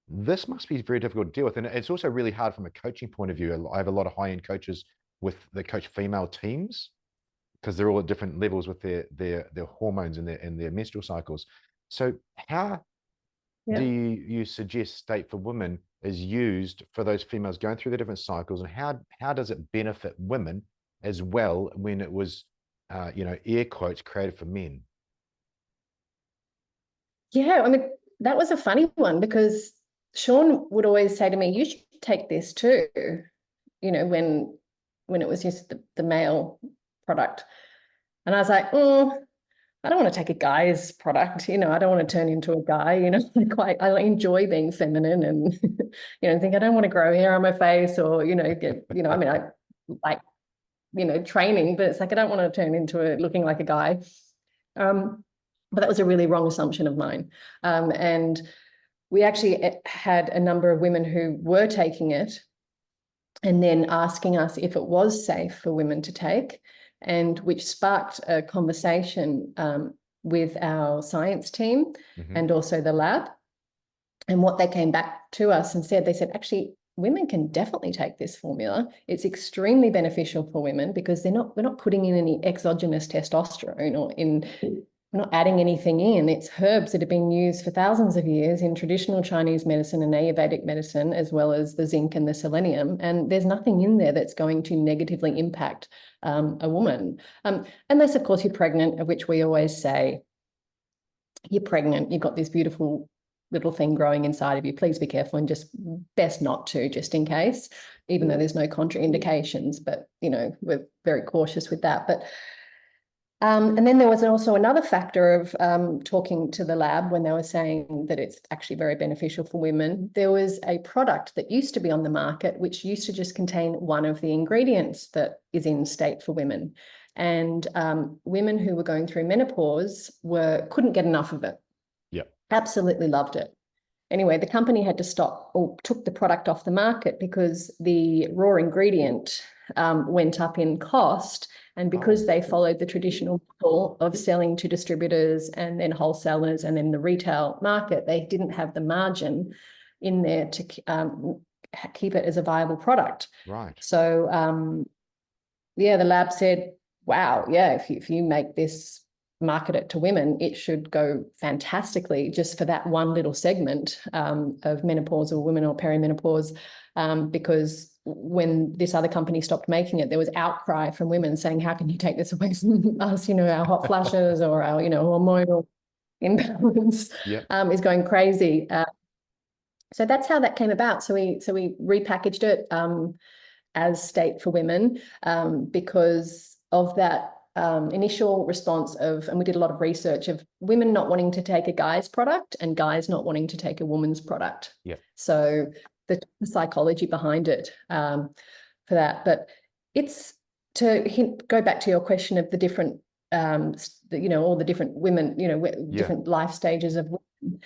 this must be very difficult to deal with. And it's also really hard from a coaching point of view. I have a lot of high-end coaches with the coach female teams, because they're all at different levels with their hormones and their menstrual cycles. So how do you suggest State for Women is used for those females going through the different cycles, and how does it benefit women as well when it was, air quotes, created for men? Yeah, I mean, that was a funny one because Sean would always say to me, you should take this too, when it was just the male product. And I was like, I don't want to take a guy's product, I don't want to turn into a guy, I enjoy being feminine and, think I don't want to grow hair on my face or, I like, training, but it's like, I don't want to turn into looking like a guy. But that was a really wrong assumption of mine. And we actually had a number of women who were taking it and then asking us if it was safe for women to take, and which sparked a conversation with our science team and also the lab. And what they came back to us and said, they said, actually, women can definitely take this formula. It's extremely beneficial for women because we're not putting in any exogenous testosterone or we're not adding anything in. It's herbs that have been used for thousands of years in traditional Chinese medicine and Ayurvedic medicine, as well as the zinc and the selenium. And there's nothing in there that's going to negatively impact a woman. Unless, of course, you're pregnant, of which we always say, you're pregnant, you've got this beautiful little thing growing inside of you. Please be careful and just best not to, just in case, even though there's no contraindications. But, we're very cautious with that. But and then there was also another factor of talking to the lab when they were saying that it's actually very beneficial for women. There was a product that used to be on the market, which used to just contain one of the ingredients that is in State for Women. And women who were going through menopause couldn't get enough of it. Yeah. Absolutely loved it. Anyway, the company had to stop or took the product off the market because the raw ingredient went up in cost. And because they followed the traditional model of selling to distributors and then wholesalers and then the retail market, they didn't have the margin in there to keep it as a viable product. Right. So, the lab said, wow, yeah, if you make this, market it to women, it should go fantastically just for that one little segment of menopausal women or perimenopause, because when this other company stopped making it, there was outcry from women saying, how can you take this away from us, our hot flashes or our, hormonal imbalance is going crazy. So that's how that came about. So we repackaged it as State for Women because of that initial response and we did a lot of research of women not wanting to take a guy's product and guys not wanting to take a woman's product. Yeah. So the psychology behind it for that. But it's go back to your question of the different, all the different women, different life stages of women.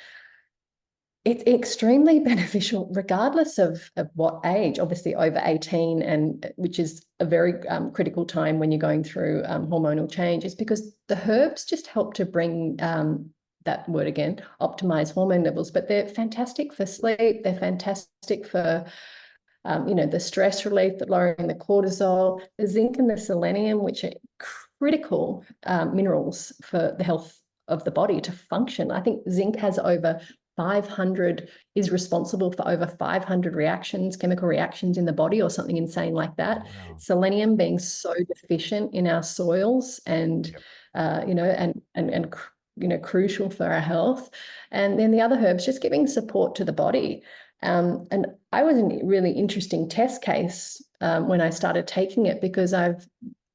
It's extremely beneficial regardless of what age, obviously over 18, and which is a very critical time when you're going through hormonal changes, because the herbs just help to bring that word again, optimize hormone levels. But they're fantastic for sleep. They're fantastic for the stress relief, that lowering the cortisol, the zinc and the selenium, which are critical minerals for the health of the body to function. I think zinc has is responsible for over 500 chemical reactions in the body or something insane like that. Wow. Selenium being so deficient in our soils and, crucial for our health. And then the other herbs just giving support to the body. And I was in a really interesting test case when I started taking it, because I'm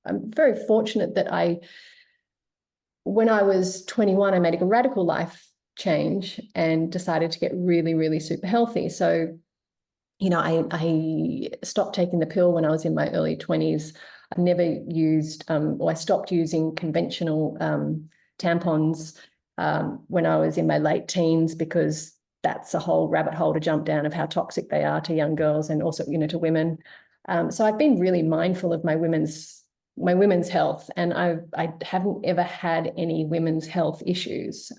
very fortunate that when I was 21, I made a radical life change and decided to get really, really super healthy. So, I stopped taking the pill when I was in my early 20s. I never used, I stopped using conventional tampons when I was in my late teens, because that's a whole rabbit hole to jump down of how toxic they are to young girls and also, to women. So I've been really mindful of my women's health, and I haven't ever had any women's health issues.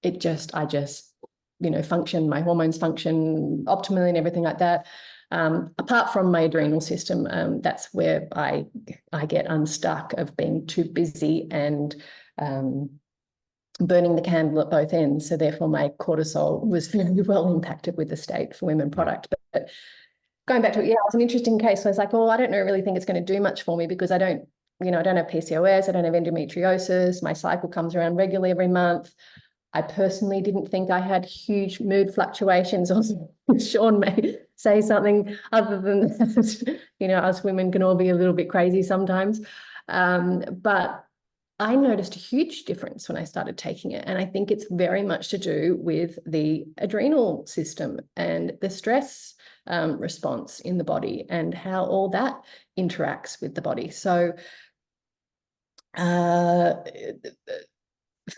I just function, my hormones function optimally and everything like that. Apart from my adrenal system, that's where I get unstuck of being too busy and burning the candle at both ends. So therefore my cortisol was very well impacted with the STAIT for women product. But going back to it, yeah, it's an interesting case. So I was like, oh, I don't really think it's going to do much for me because I don't have PCOS, I don't have endometriosis. My cycle comes around regularly every month. I personally didn't think I had huge mood fluctuations. Sean may say something other than that. Us women can all be a little bit crazy sometimes. But I noticed a huge difference when I started taking it. And I think it's very much to do with the adrenal system and the stress response in the body and how all that interacts with the body. So for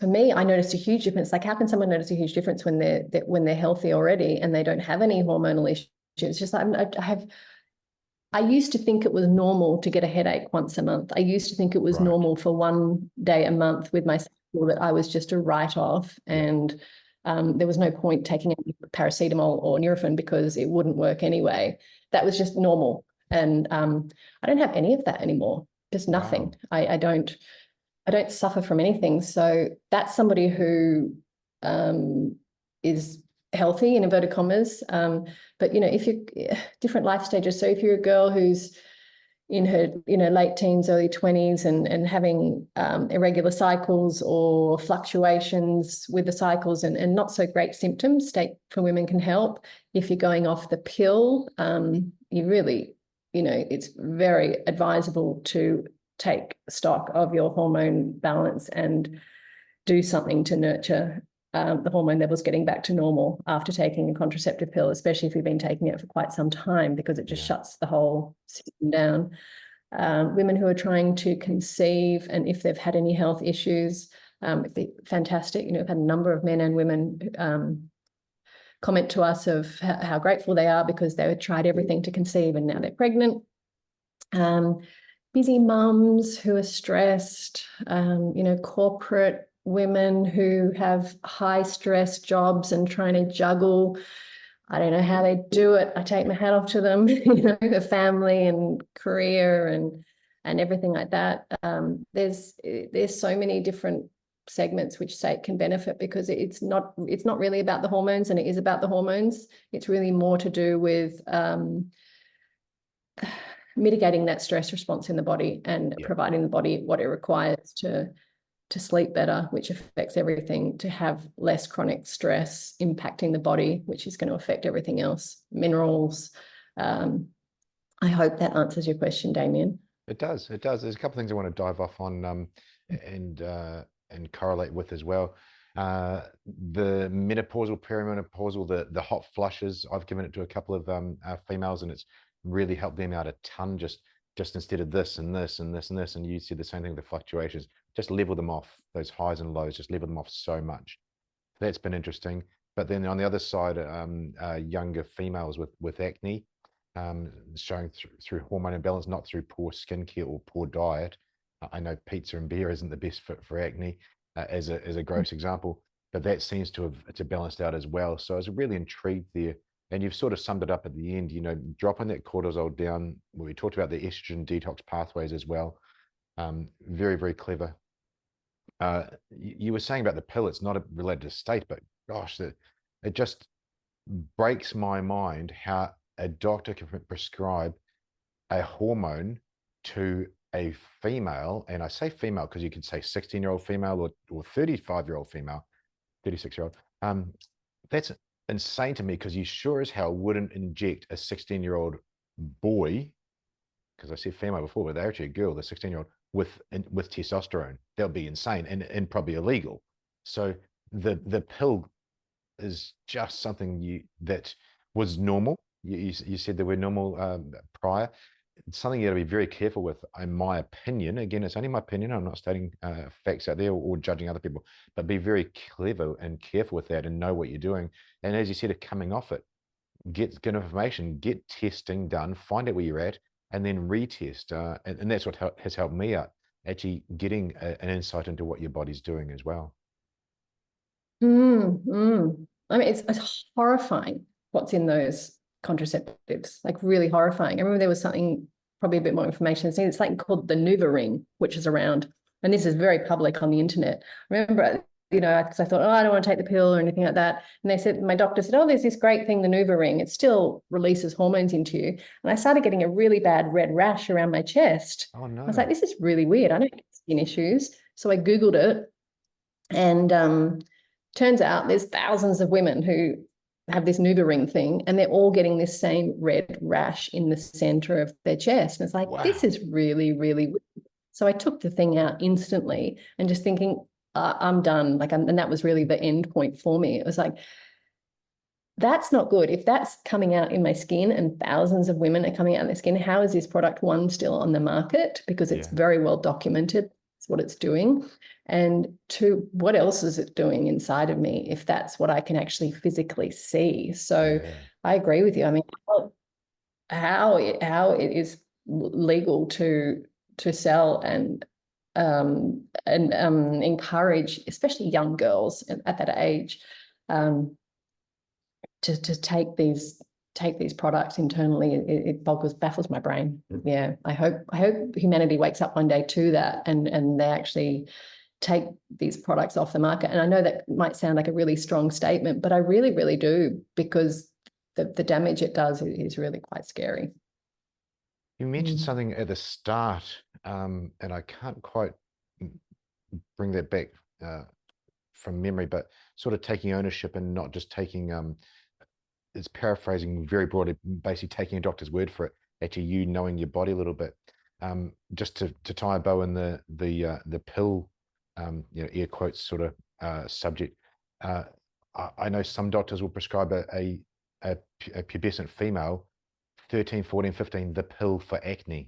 me, I noticed a huge difference. Like, how can someone notice a huge difference when they're healthy already and they don't have any hormonal issues? It's just like I used to think it was normal to get a headache once a month. I used to think it was normal for one day a month with my cycle that I was just a write-off, and there was no point taking any paracetamol or Nurofen because it wouldn't work anyway. That was just normal, and I don't have any of that anymore. Just nothing. Wow. I don't suffer from anything. So that's somebody who is healthy in inverted commas. But if you're different life stages, so if you're a girl who's in her late teens, early 20s and having irregular cycles or fluctuations with the cycles and not so great symptoms, STAIT for Women can help. If you're going off the pill, you really, it's very advisable to take stock of your hormone balance and do something to nurture the hormone levels getting back to normal after taking a contraceptive pill, especially if you've been taking it for quite some time, because it just shuts the whole system down. Women who are trying to conceive, and if they've had any health issues, it'd be fantastic. I've had a number of men and women comment to us of how grateful they are because they had tried everything to conceive and now they're pregnant. Busy mums who are stressed, corporate women who have high stress jobs and trying to juggle. I don't know how they do it. I take my hat off to them, the family and career and everything like that. There's so many different segments which STAIT can benefit because it's not really about the hormones, and it is about the hormones. It's really more to do with mitigating that stress response in the body and providing the body what it requires to sleep better, which affects everything, to have less chronic stress impacting the body, which is going to affect everything else, minerals. I hope that answers your question, Damien. It does. There's a couple of things I want to dive off on and correlate with as well. The menopausal, perimenopausal, the hot flushes, I've given it to a couple of females, and it's really helped them out a ton. Just instead of this and this and this and this, and you said the same thing with the fluctuations, just level them off, those highs and lows, just level them off so much. That's been interesting. But then on the other side, younger females with acne, showing through hormone imbalance, not through poor skincare or poor diet. I know pizza and beer isn't the best fit for acne as a gross example, but that seems to have balanced out as well. So I was really intrigued there. And you've sort of summed it up at the end, dropping that cortisol down. We talked about the estrogen detox pathways as well. Very, very clever. You were saying about the pill, it's not related to STAIT, but gosh, it just breaks my mind how a doctor can prescribe a hormone to a female, and I say female because you could say 16-year-old female or 35-year-old female, 36-year-old. That's insane to me, because you sure as hell wouldn't inject a 16-year-old boy, because I said female before, but they're actually a girl, the 16-year-old, with testosterone. That would be insane and probably illegal. So the pill is just something that was normal. You said there were normal prior. It's something you got to be very careful with, in my opinion. Again, it's only my opinion. I'm not stating facts out there or judging other people, but be very clever and careful with that and know what you're doing. And as you said, coming off it, get information, get testing done, find out where you're at, and then retest. And that's what has helped me out, actually getting an insight into what your body's doing as well. I mean, it's horrifying what's in those contraceptives, like really horrifying. I remember there was something, probably a bit more information. It's like called the NuvaRing, which is around, and this is very public on the internet. I remember because I thought, oh, I don't want to take the pill or anything like that. And they said, my doctor said, oh, there's this great thing, the NuvaRing. It still releases hormones into you. And I started getting a really bad red rash around my chest. Oh no. I was like, this is really weird. I don't get skin issues. So I Googled it, and turns out there's thousands of women who have this NuvaRing thing, and they're all getting this same red rash in the center of their chest. And it's like, Wow. this is really, really weird. So I took the thing out instantly, and just thinking, I'm done. Like, and that was really the end point for me. It was like, that's not good. If that's coming out in my skin and thousands of women are coming out in their skin, how is this product, one, still on the market? Because it's very well documented. It's what it's doing. And two, what else is it doing inside of me if that's what I can actually physically see? So I agree with you. I mean, how it is legal to sell and encourage, especially young girls at that age, to take these products internally, it baffles my brain. Yeah, I hope humanity wakes up one day to that, and they actually take these products off the market. And I know that might sound like a really strong statement, but I really, really do, because the damage it does is really quite scary. You mentioned something at the start, and I can't quite bring that back from memory, but sort of taking ownership and not just taking, it's paraphrasing very broadly, basically taking a doctor's word for it, actually you knowing your body a little bit. Just to tie a bow in the pill, air quotes sort of subject. I know some doctors will prescribe a pubescent female 13, 14, 15, the pill for acne.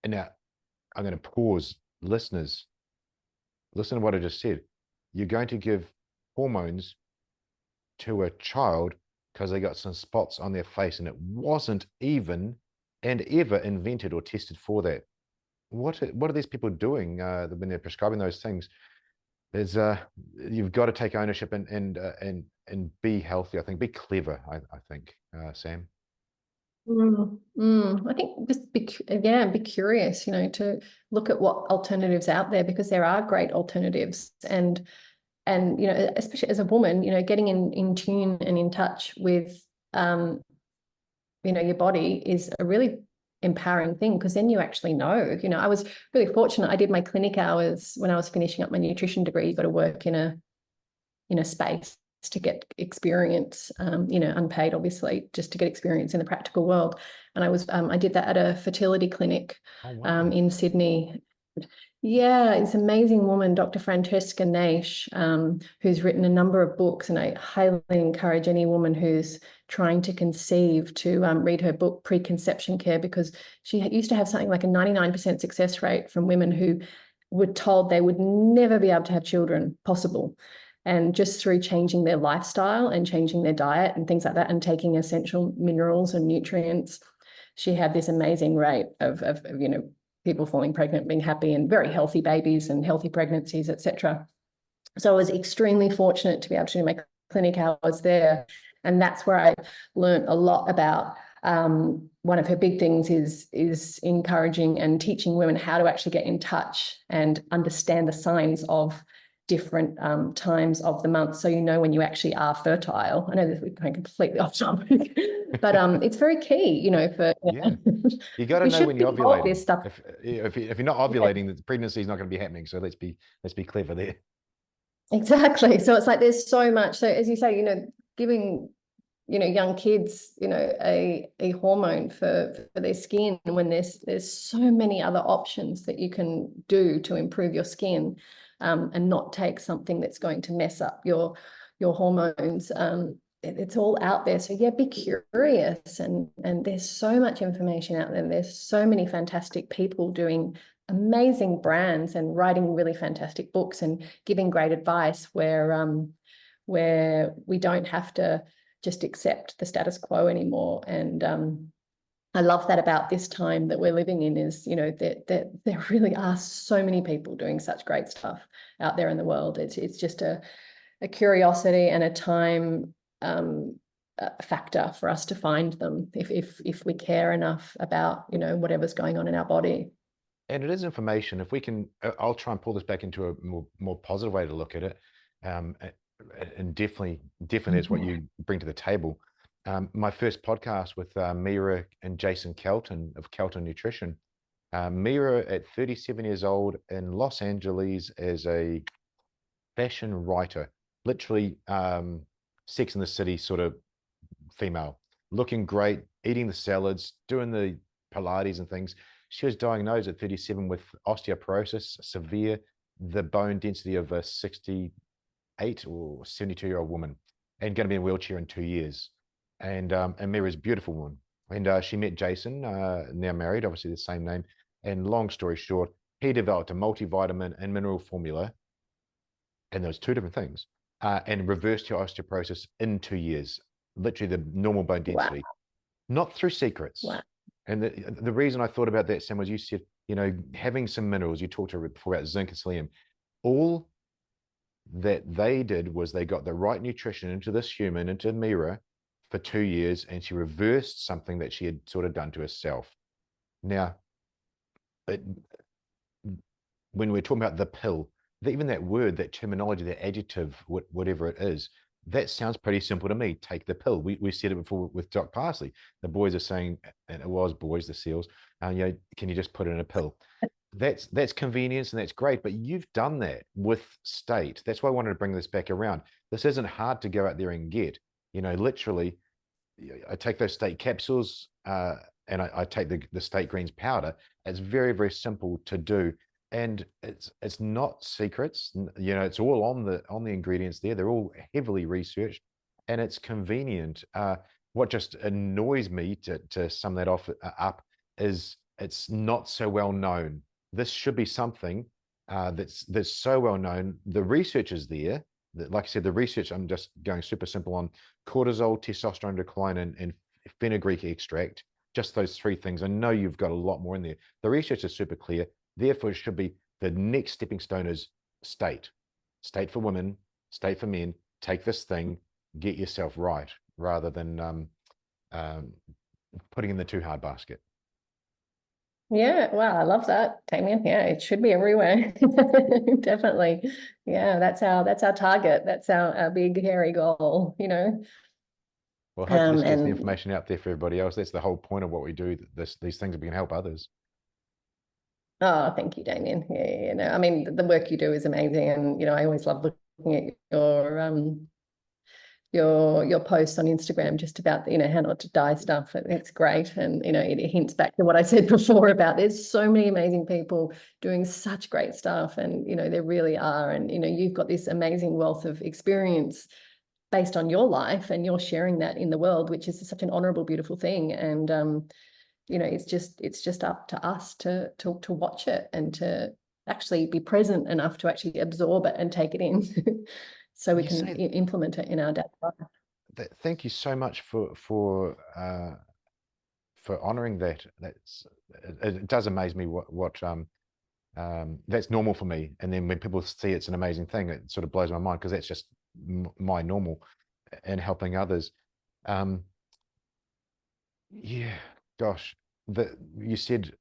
And now I'm going to pause. Listeners, listen to what I just said. You're going to give hormones to a child because they got some spots on their face, and it wasn't even and ever invented or tested for that. What are these people doing when they're prescribing those things? There's you've got to take ownership and be healthy. I think be clever. I think Sam. I think just be curious, to look at what alternatives out there, because there are great alternatives. And especially as a woman, getting in tune and in touch with your body is a really empowering thing, because then you actually know. I was really fortunate. I did my clinic hours when I was finishing up my nutrition degree. You've got to work in a space to get experience, unpaid, obviously, just to get experience in the practical world. And I did that at a fertility clinic in Sydney. Yeah, it's an amazing woman, Dr. Francesca Naish, who's written a number of books, and I highly encourage any woman who's trying to conceive to read her book, Preconception Care, because she used to have something like a 99% success rate from women who were told they would never be able to have children possible. And just through changing their lifestyle and changing their diet and things like that, and taking essential minerals and nutrients, she had this amazing rate of people falling pregnant, being happy, and very healthy babies and healthy pregnancies, etc. So I was extremely fortunate to be able to do my clinic hours there. And that's where I learned a lot about, one of her big things is encouraging and teaching women how to actually get in touch and understand the signs of different times of the month, so when you actually are fertile. I know that we're going completely off topic, but it's very key, for you got to know when you're ovulating. This stuff. If you're not ovulating, the pregnancy is not going to be happening. So let's be clever there. Exactly. So it's like there's so much. So as you say, giving young kids a hormone for their skin, when there's so many other options that you can do to improve your skin, and not take something that's going to mess up your hormones. It's all out there. So be curious, and there's so much information out there. There's so many fantastic people doing amazing brands and writing really fantastic books and giving great advice, where we don't have to just accept the status quo anymore. And I love that about this time that we're living in, is, that there really are so many people doing such great stuff out there in the world. It's just a curiosity and a time factor for us to find them, if we care enough about, whatever's going on in our body. And it is information. If we can, I'll try and pull this back into a more positive way to look at it. And definitely that's what you bring to the table. My first podcast with Mira and Jason Kelton of Kelton Nutrition. Mira, at 37 years old in Los Angeles, as a fashion writer, literally Sex in the City sort of female, looking great, eating the salads, doing the Pilates and things. She was diagnosed at 37 with osteoporosis, severe, the bone density of a 68 or 72-year-old woman, and going to be in a wheelchair in 2 years. And Mira's a beautiful woman. And she met Jason, now married, obviously the same name. And long story short, he developed a multivitamin and mineral formula, and there was two different things, and reversed her osteoporosis in 2 years, literally the normal bone density. Wow. Not through secrets. Wow. And the reason I thought about that, Sam, was you said, having some minerals, you talked before about zinc and selenium. All that they did was they got the right nutrition into this human, into Mira, for 2 years, and she reversed something that she had sort of done to herself. Now, when we're talking about the pill, even that word, that terminology, that adjective, whatever it is, that sounds pretty simple to me. Take the pill. We said it before with Doc Parsley. The boys are saying, and it was boys, the SEALs, can you just put it in a pill? That's convenience, and that's great, but you've done that with STAIT. That's why I wanted to bring this back around. This isn't hard to go out there and get. Literally, I take those STAIT capsules, and I take the STAIT greens powder. It's very, very simple to do. And it's not secrets, it's all on the ingredients there. They're all heavily researched, and it's convenient. What just annoys me, to sum that up, is it's not so well known. This should be something that's so well known. The research is there. Like I said, the research, I'm just going super simple on cortisol, testosterone decline, and fenugreek extract. Just those three things. I know you've got a lot more in there. The research is super clear. Therefore, it should be the next stepping stone is STAIT. STAIT for women, STAIT for men. Take this thing, get yourself right, rather than putting in the too hard basket. Yeah, wow, I love that, Damien. Yeah, it should be everywhere. Definitely. Yeah, that's our target. That's our big hairy goal, Well, hopefully this gets the and information out there for everybody else. That's the whole point of what we do. These things, we can help others. oh, thank you, Damien. Yeah, no, I mean, the work you do is amazing, and I always love looking at your posts on Instagram just about how not to die stuff. It's great, and it hints back to what I said before about there's so many amazing people doing such great stuff, and there really are, and you've got this amazing wealth of experience based on your life, and you're sharing that in the world, which is such an honorable, beautiful thing. And it's just up to us to watch it and to actually be present enough to actually absorb it and take it in. So we can implement it in our daily life. Thank you so much for honoring that. It does amaze me what that's normal for me, and then when people see it's an amazing thing, it sort of blows my mind, because that's just my normal and helping others. Yeah, gosh, you said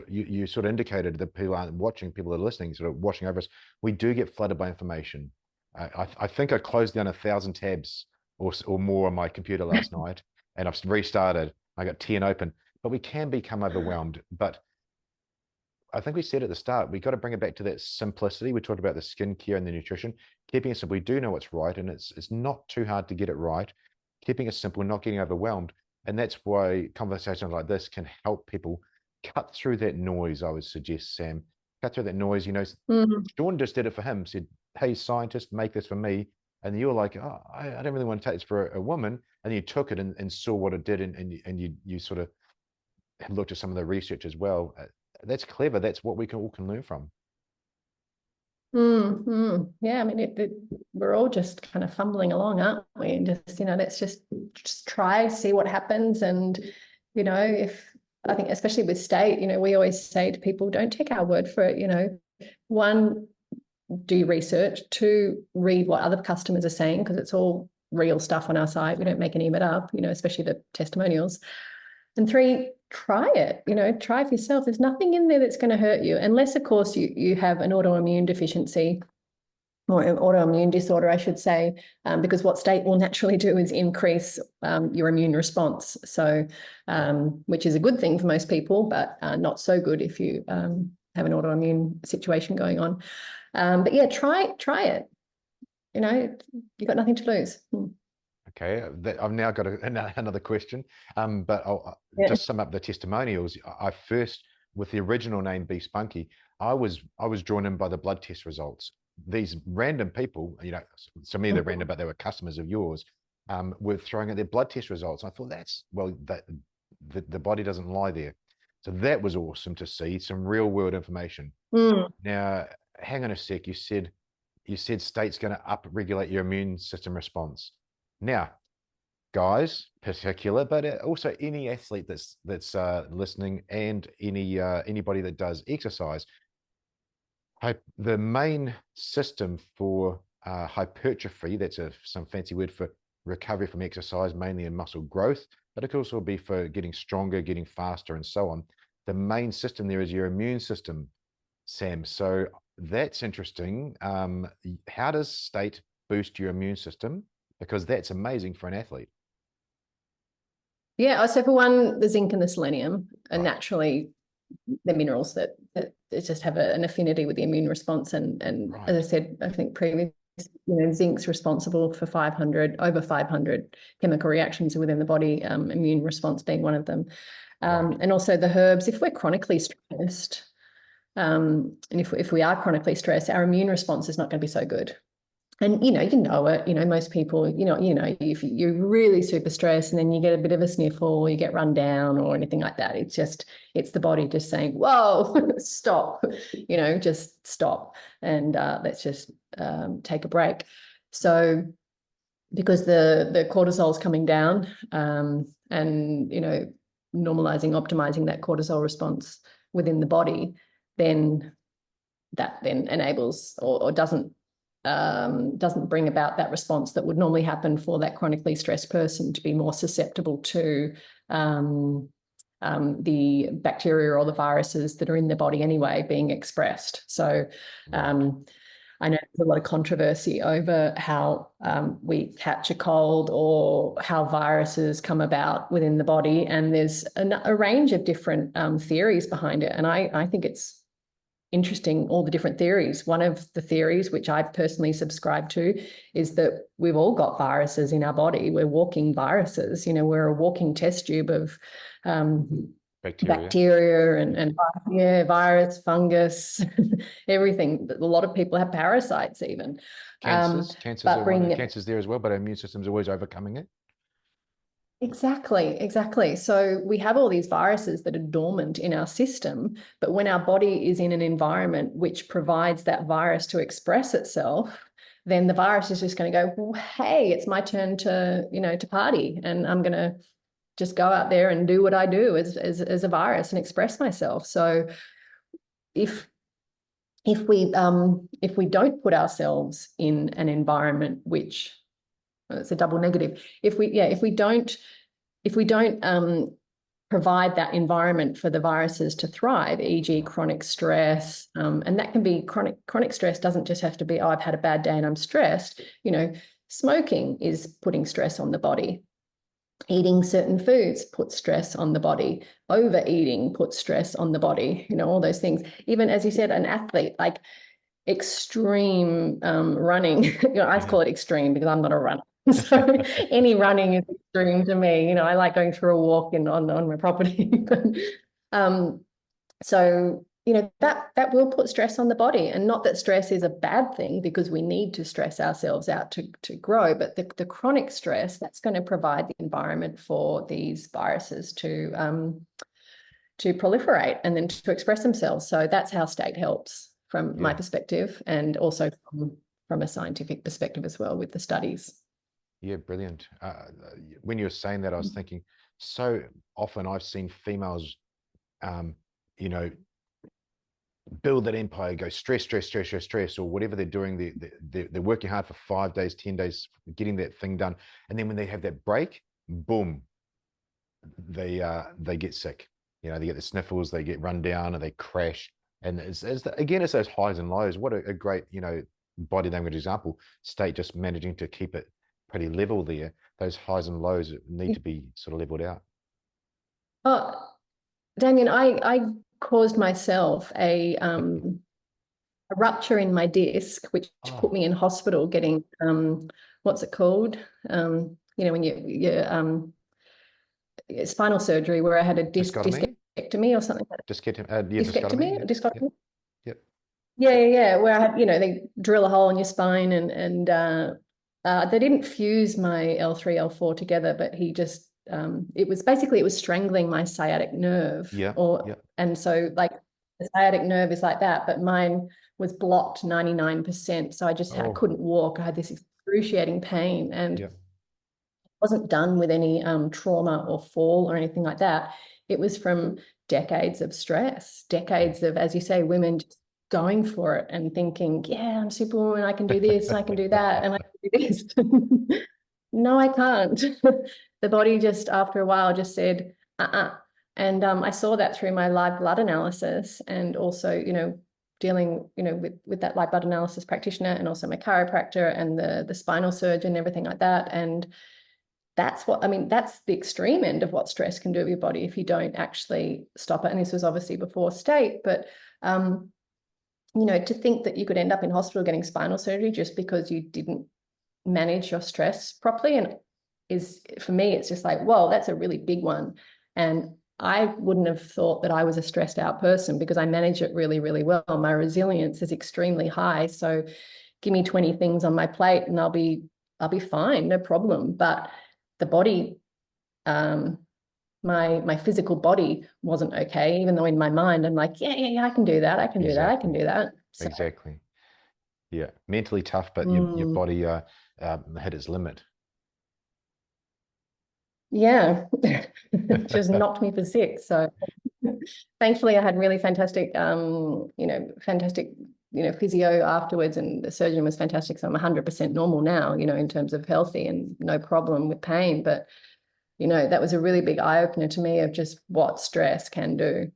you sort of indicated that people aren't watching, people are listening, sort of watching over us. We do get flooded by information. I think I closed down 1,000 tabs or more on my computer last night, and I've restarted. I got 10 open, but we can become overwhelmed. But I think we said at the start, we got to bring it back to that simplicity. We talked about the skincare and the nutrition, keeping it simple. We do know what's right, and it's not too hard to get it right. Keeping it simple, not getting overwhelmed. And that's why conversations like this can help people cut through that noise, I would suggest, Sam. Cut through that noise. Sean just did it for him, said, hey, scientist, make this for me. And you were like, oh, I don't really want to take this for a woman. And you took it and saw what it did, and you sort of looked at some of the research as well. That's clever. That's what we all can learn from. Yeah, I mean, we're all just kind of fumbling along, aren't we? And just, let's just try, see what happens. And, if I think, especially with STAIT, we always say to people, don't take our word for it. One, do research. Two, read what other customers are saying, because it's all real stuff on our site. We don't make any of it up, especially the testimonials. And 3, try it, try for yourself. There's nothing in there that's going to hurt you, unless, of course, you have an autoimmune deficiency or an autoimmune disorder, I should say, because what STAIT will naturally do is increase your immune response. So, which is a good thing for most people, but not so good if you have an autoimmune situation going on. But yeah, try it. You've got nothing to lose. Okay, I've now got another question, but I'll just sum up the testimonials. I first, with the original name Be Spunky, I was drawn in by the blood test results. These random people, to me they're random, but they were customers of yours, were throwing out their blood test results. I thought the body doesn't lie there. So that was awesome to see, some real world information. Now, hang on a sec, you said STAIT's going to up-regulate your immune system response. Now, guys, particular, but also any athlete that's listening, and anybody that does exercise, the main system for hypertrophy, that's some fancy word for recovery from exercise, mainly in muscle growth, but it could also be for getting stronger, getting faster, and so on. The main system there is your immune system, Sam. So that's interesting. How does STAIT boost your immune system? Because that's amazing for an athlete. Yeah, so for one, the zinc and the selenium are naturally the minerals that just have an affinity with the immune response. And as I said, I think previously, zinc's responsible for over 500 chemical reactions within the body, immune response being one of them. And also the herbs, if we're chronically stressed, and if we are chronically stressed, our immune response is not going to be so good. And, most people, if you're really super stressed and then you get a bit of a sniffle or you get run down or anything like that, it's the body just saying, whoa, stop, just stop. And let's just take a break. So because the cortisol is coming down and, normalizing, optimizing that cortisol response within the body, then that then enables or doesn't bring about that response that would normally happen for that chronically stressed person to be more susceptible to the bacteria or the viruses that are in the body anyway being expressed. So I know there's a lot of controversy over how we catch a cold or how viruses come about within the body, and there's a range of different theories behind it, and I think it's interesting, all the different theories. One of the theories, which I personally subscribe to, is that we've all got viruses in our body. We're walking viruses. We're a walking test tube of bacteria and virus, fungus, everything. A lot of people have parasites even. Cancers are one of cancers there as well, but our immune system's always overcoming it. Exactly. So we have all these viruses that are dormant in our system, but when our body is in an environment which provides that virus to express itself, then the virus is just going to go, well, hey, it's my turn to party, and I'm going to just go out there and do what I do as a virus and express myself. So if we don't put ourselves in an environment which, it's a double negative. If we don't provide that environment for the viruses to thrive, e.g. chronic stress, and that can be chronic stress doesn't just have to be, oh, I've had a bad day and I'm stressed. Smoking is putting stress on the body. Eating certain foods puts stress on the body. Overeating puts stress on the body, all those things. Even, as you said, an athlete, like extreme running, I call it extreme because I'm not a runner. So any running is extreme to me. I like going through a walk on my property. So that will put stress on the body, and not that stress is a bad thing, because we need to stress ourselves out to grow, but the chronic stress, that's going to provide the environment for these viruses to proliferate and then to express themselves. So that's how STAIT helps from my perspective, and also from a scientific perspective as well with the studies. Yeah, brilliant. When you were saying that, I was thinking, so often I've seen females, build that empire, go stress, or whatever they're doing. They're working hard for 5 days, 10 days, getting that thing done. And then when they have that break, boom, they get sick. You know, they get the sniffles, they get run down, and they crash. And again, it's those highs and lows. What a great, you know, body language example. State just managing to keep it pretty level there. Those highs and lows need to be sort of leveled out. Oh, Damien, I caused myself a rupture in my disc, which put me in hospital getting what's it called? You know, when you spinal surgery, where I had a discectomy or something like that. Discectomy. Discectomy. Yep. Yeah. Where I had, you know, they drill a hole in your spine and they didn't fuse my L3, L4 together, but he just it was strangling my sciatic nerve. Yeah. And so like the sciatic nerve is like that, but mine was blocked 99%. So I couldn't walk. I had this excruciating pain, and wasn't done with any trauma or fall or anything like that. It was from decades of stress, decades of, as you say, women just going for it and thinking, yeah, I'm Superwoman, I can do this, and I can do that, and I can do this. No, I can't. The body just, after a while, just said, And I saw that through my live blood analysis, and also, you know, dealing, you know, with that live blood analysis practitioner, and also my chiropractor and the spinal surgeon and everything like that. And that's the extreme end of what stress can do with your body if you don't actually stop it. And this was obviously before state, but you know, to think that you could end up in hospital getting spinal surgery just because you didn't manage your stress properly, and for me, it's just like, whoa, that's a really big one. And I wouldn't have thought that I was a stressed out person, because I manage it really, really well. My resilience is extremely high. So give me 20 things on my plate and I'll be fine, no problem. But the body, my physical body wasn't okay, even though in my mind I'm like, yeah, I can do that. I can do that. I can do that. So, exactly. Yeah. Mentally tough, but your body hit its limit. Yeah. Just knocked me for six. So thankfully I had really fantastic, physio afterwards, and the surgeon was fantastic. So I'm 100% normal now, you know, in terms of healthy and no problem with pain. But, you know, that was a really big eye opener to me of just what stress can do.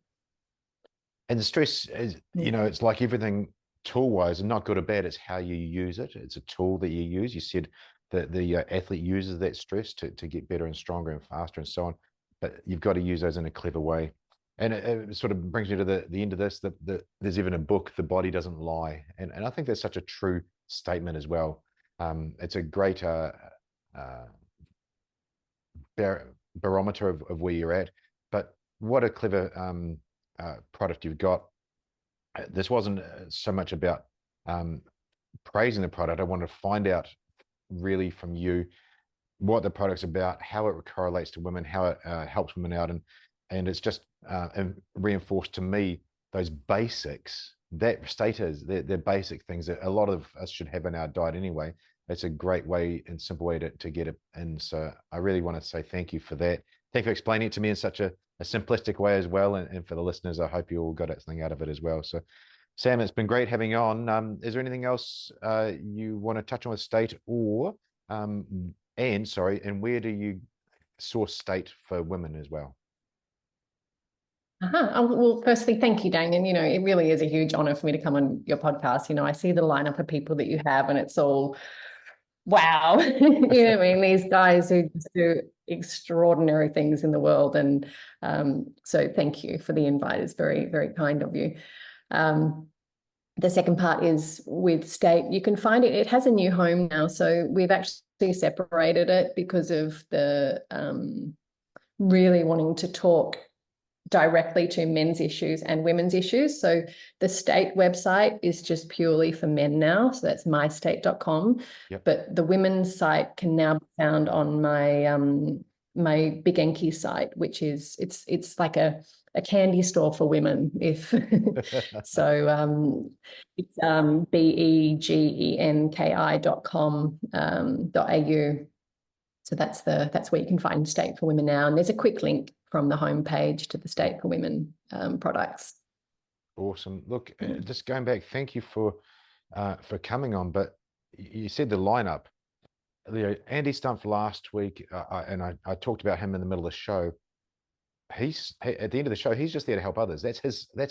And the stress is, you know, it's like everything tool-wise, and not good or bad. It's how you use it. It's a tool that you use. You said that the athlete uses that stress to get better and stronger and faster and so on. But you've got to use those in a clever way. And it sort of brings me to the end of this, that there's even a book, The Body Doesn't Lie. And I think that's such a true statement as well. It's a great barometer of where you're at. But what a clever product you've got. This wasn't so much about praising the product. I wanted to find out really from you what the product's about, how it correlates to women, how it helps women out, and it's just reinforced to me those basics that state is. They're basic things that a lot of us should have in our diet anyway. It's a great way and simple way to get it. And so I really want to say thank you for that. Thank you for explaining it to me in such a simplistic way as well. And for the listeners, I hope you all got something out of it as well. So Sam, it's been great having you on. Is there anything else you want to touch on with State, or and where do you source State for women as well? Well, firstly, thank you, Damien. You know, it really is a huge honor for me to come on your podcast. You know, I see the lineup of people that you have, and it's all, wow. You know what I mean? These guys who just do extraordinary things in the world. And so thank you for the invite. It's very, very kind of you. The second part is with State. You can find it. It has a new home now. So we've actually separated it because of the really wanting to talk directly to men's issues and women's issues. So the State website is just purely for men now. So that's mystate.com. Yep. But the women's site can now be found on my my Big Enki site, which is it's like a candy store for women. If so, it's begenki.com.au. So that's where you can find State for Women now. And there's a quick link from the homepage to the State for Women products. Awesome. Look, just going back, thank you for coming on. But you said the lineup. You know, Andy Stumpf last week, and I talked about him in the middle of the show. at the end of the show, he's just there to help others. That's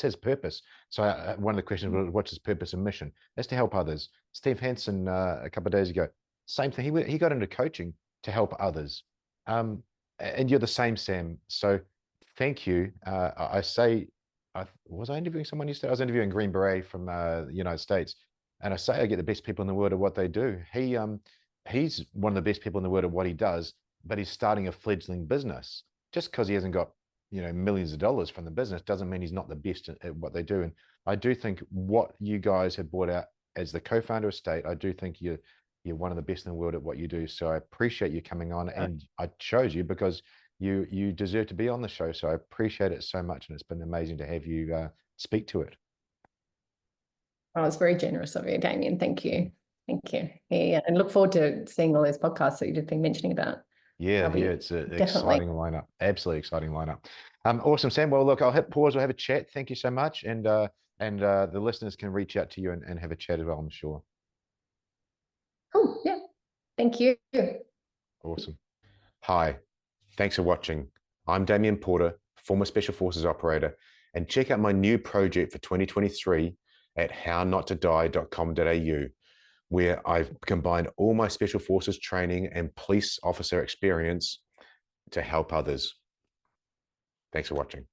his purpose. So one of the questions was, what's his purpose and mission? That's to help others. Steve Hansen, a couple of days ago, same thing. He got into coaching to help others. And you're the same, Sam. So thank you. I say, was I interviewing someone yesterday? I was interviewing Green Beret from the United States, and I say I get the best people in the world at what they do. He's one of the best people in the world at what he does, but he's starting a fledgling business. Just because he hasn't got millions of dollars from the business doesn't mean he's not the best at what they do. And I do think what you guys have brought out as the co-founder of STAIT, I do think you're one of the best in the world at what you do. So I appreciate you coming on, and I chose you because you deserve to be on the show. So I appreciate it so much, and it's been amazing to have you speak to it. Oh, it's very generous of you, Damien. Thank you. Thank you. Yeah, and look forward to seeing all those podcasts that you've been mentioning about. Yeah, it's an exciting lineup. Absolutely exciting lineup. Awesome, Sam. Well, look, I'll hit pause. We'll have a chat. Thank you so much. And the listeners can reach out to you and have a chat as well, I'm sure. Cool. Yeah. Thank you. Awesome. Hi. Thanks for watching. I'm Damien Porter, former Special Forces operator, and check out my new project for 2023 at hownottodie.com.au, where I've combined all my Special Forces training and police officer experience to help others. Thanks for watching.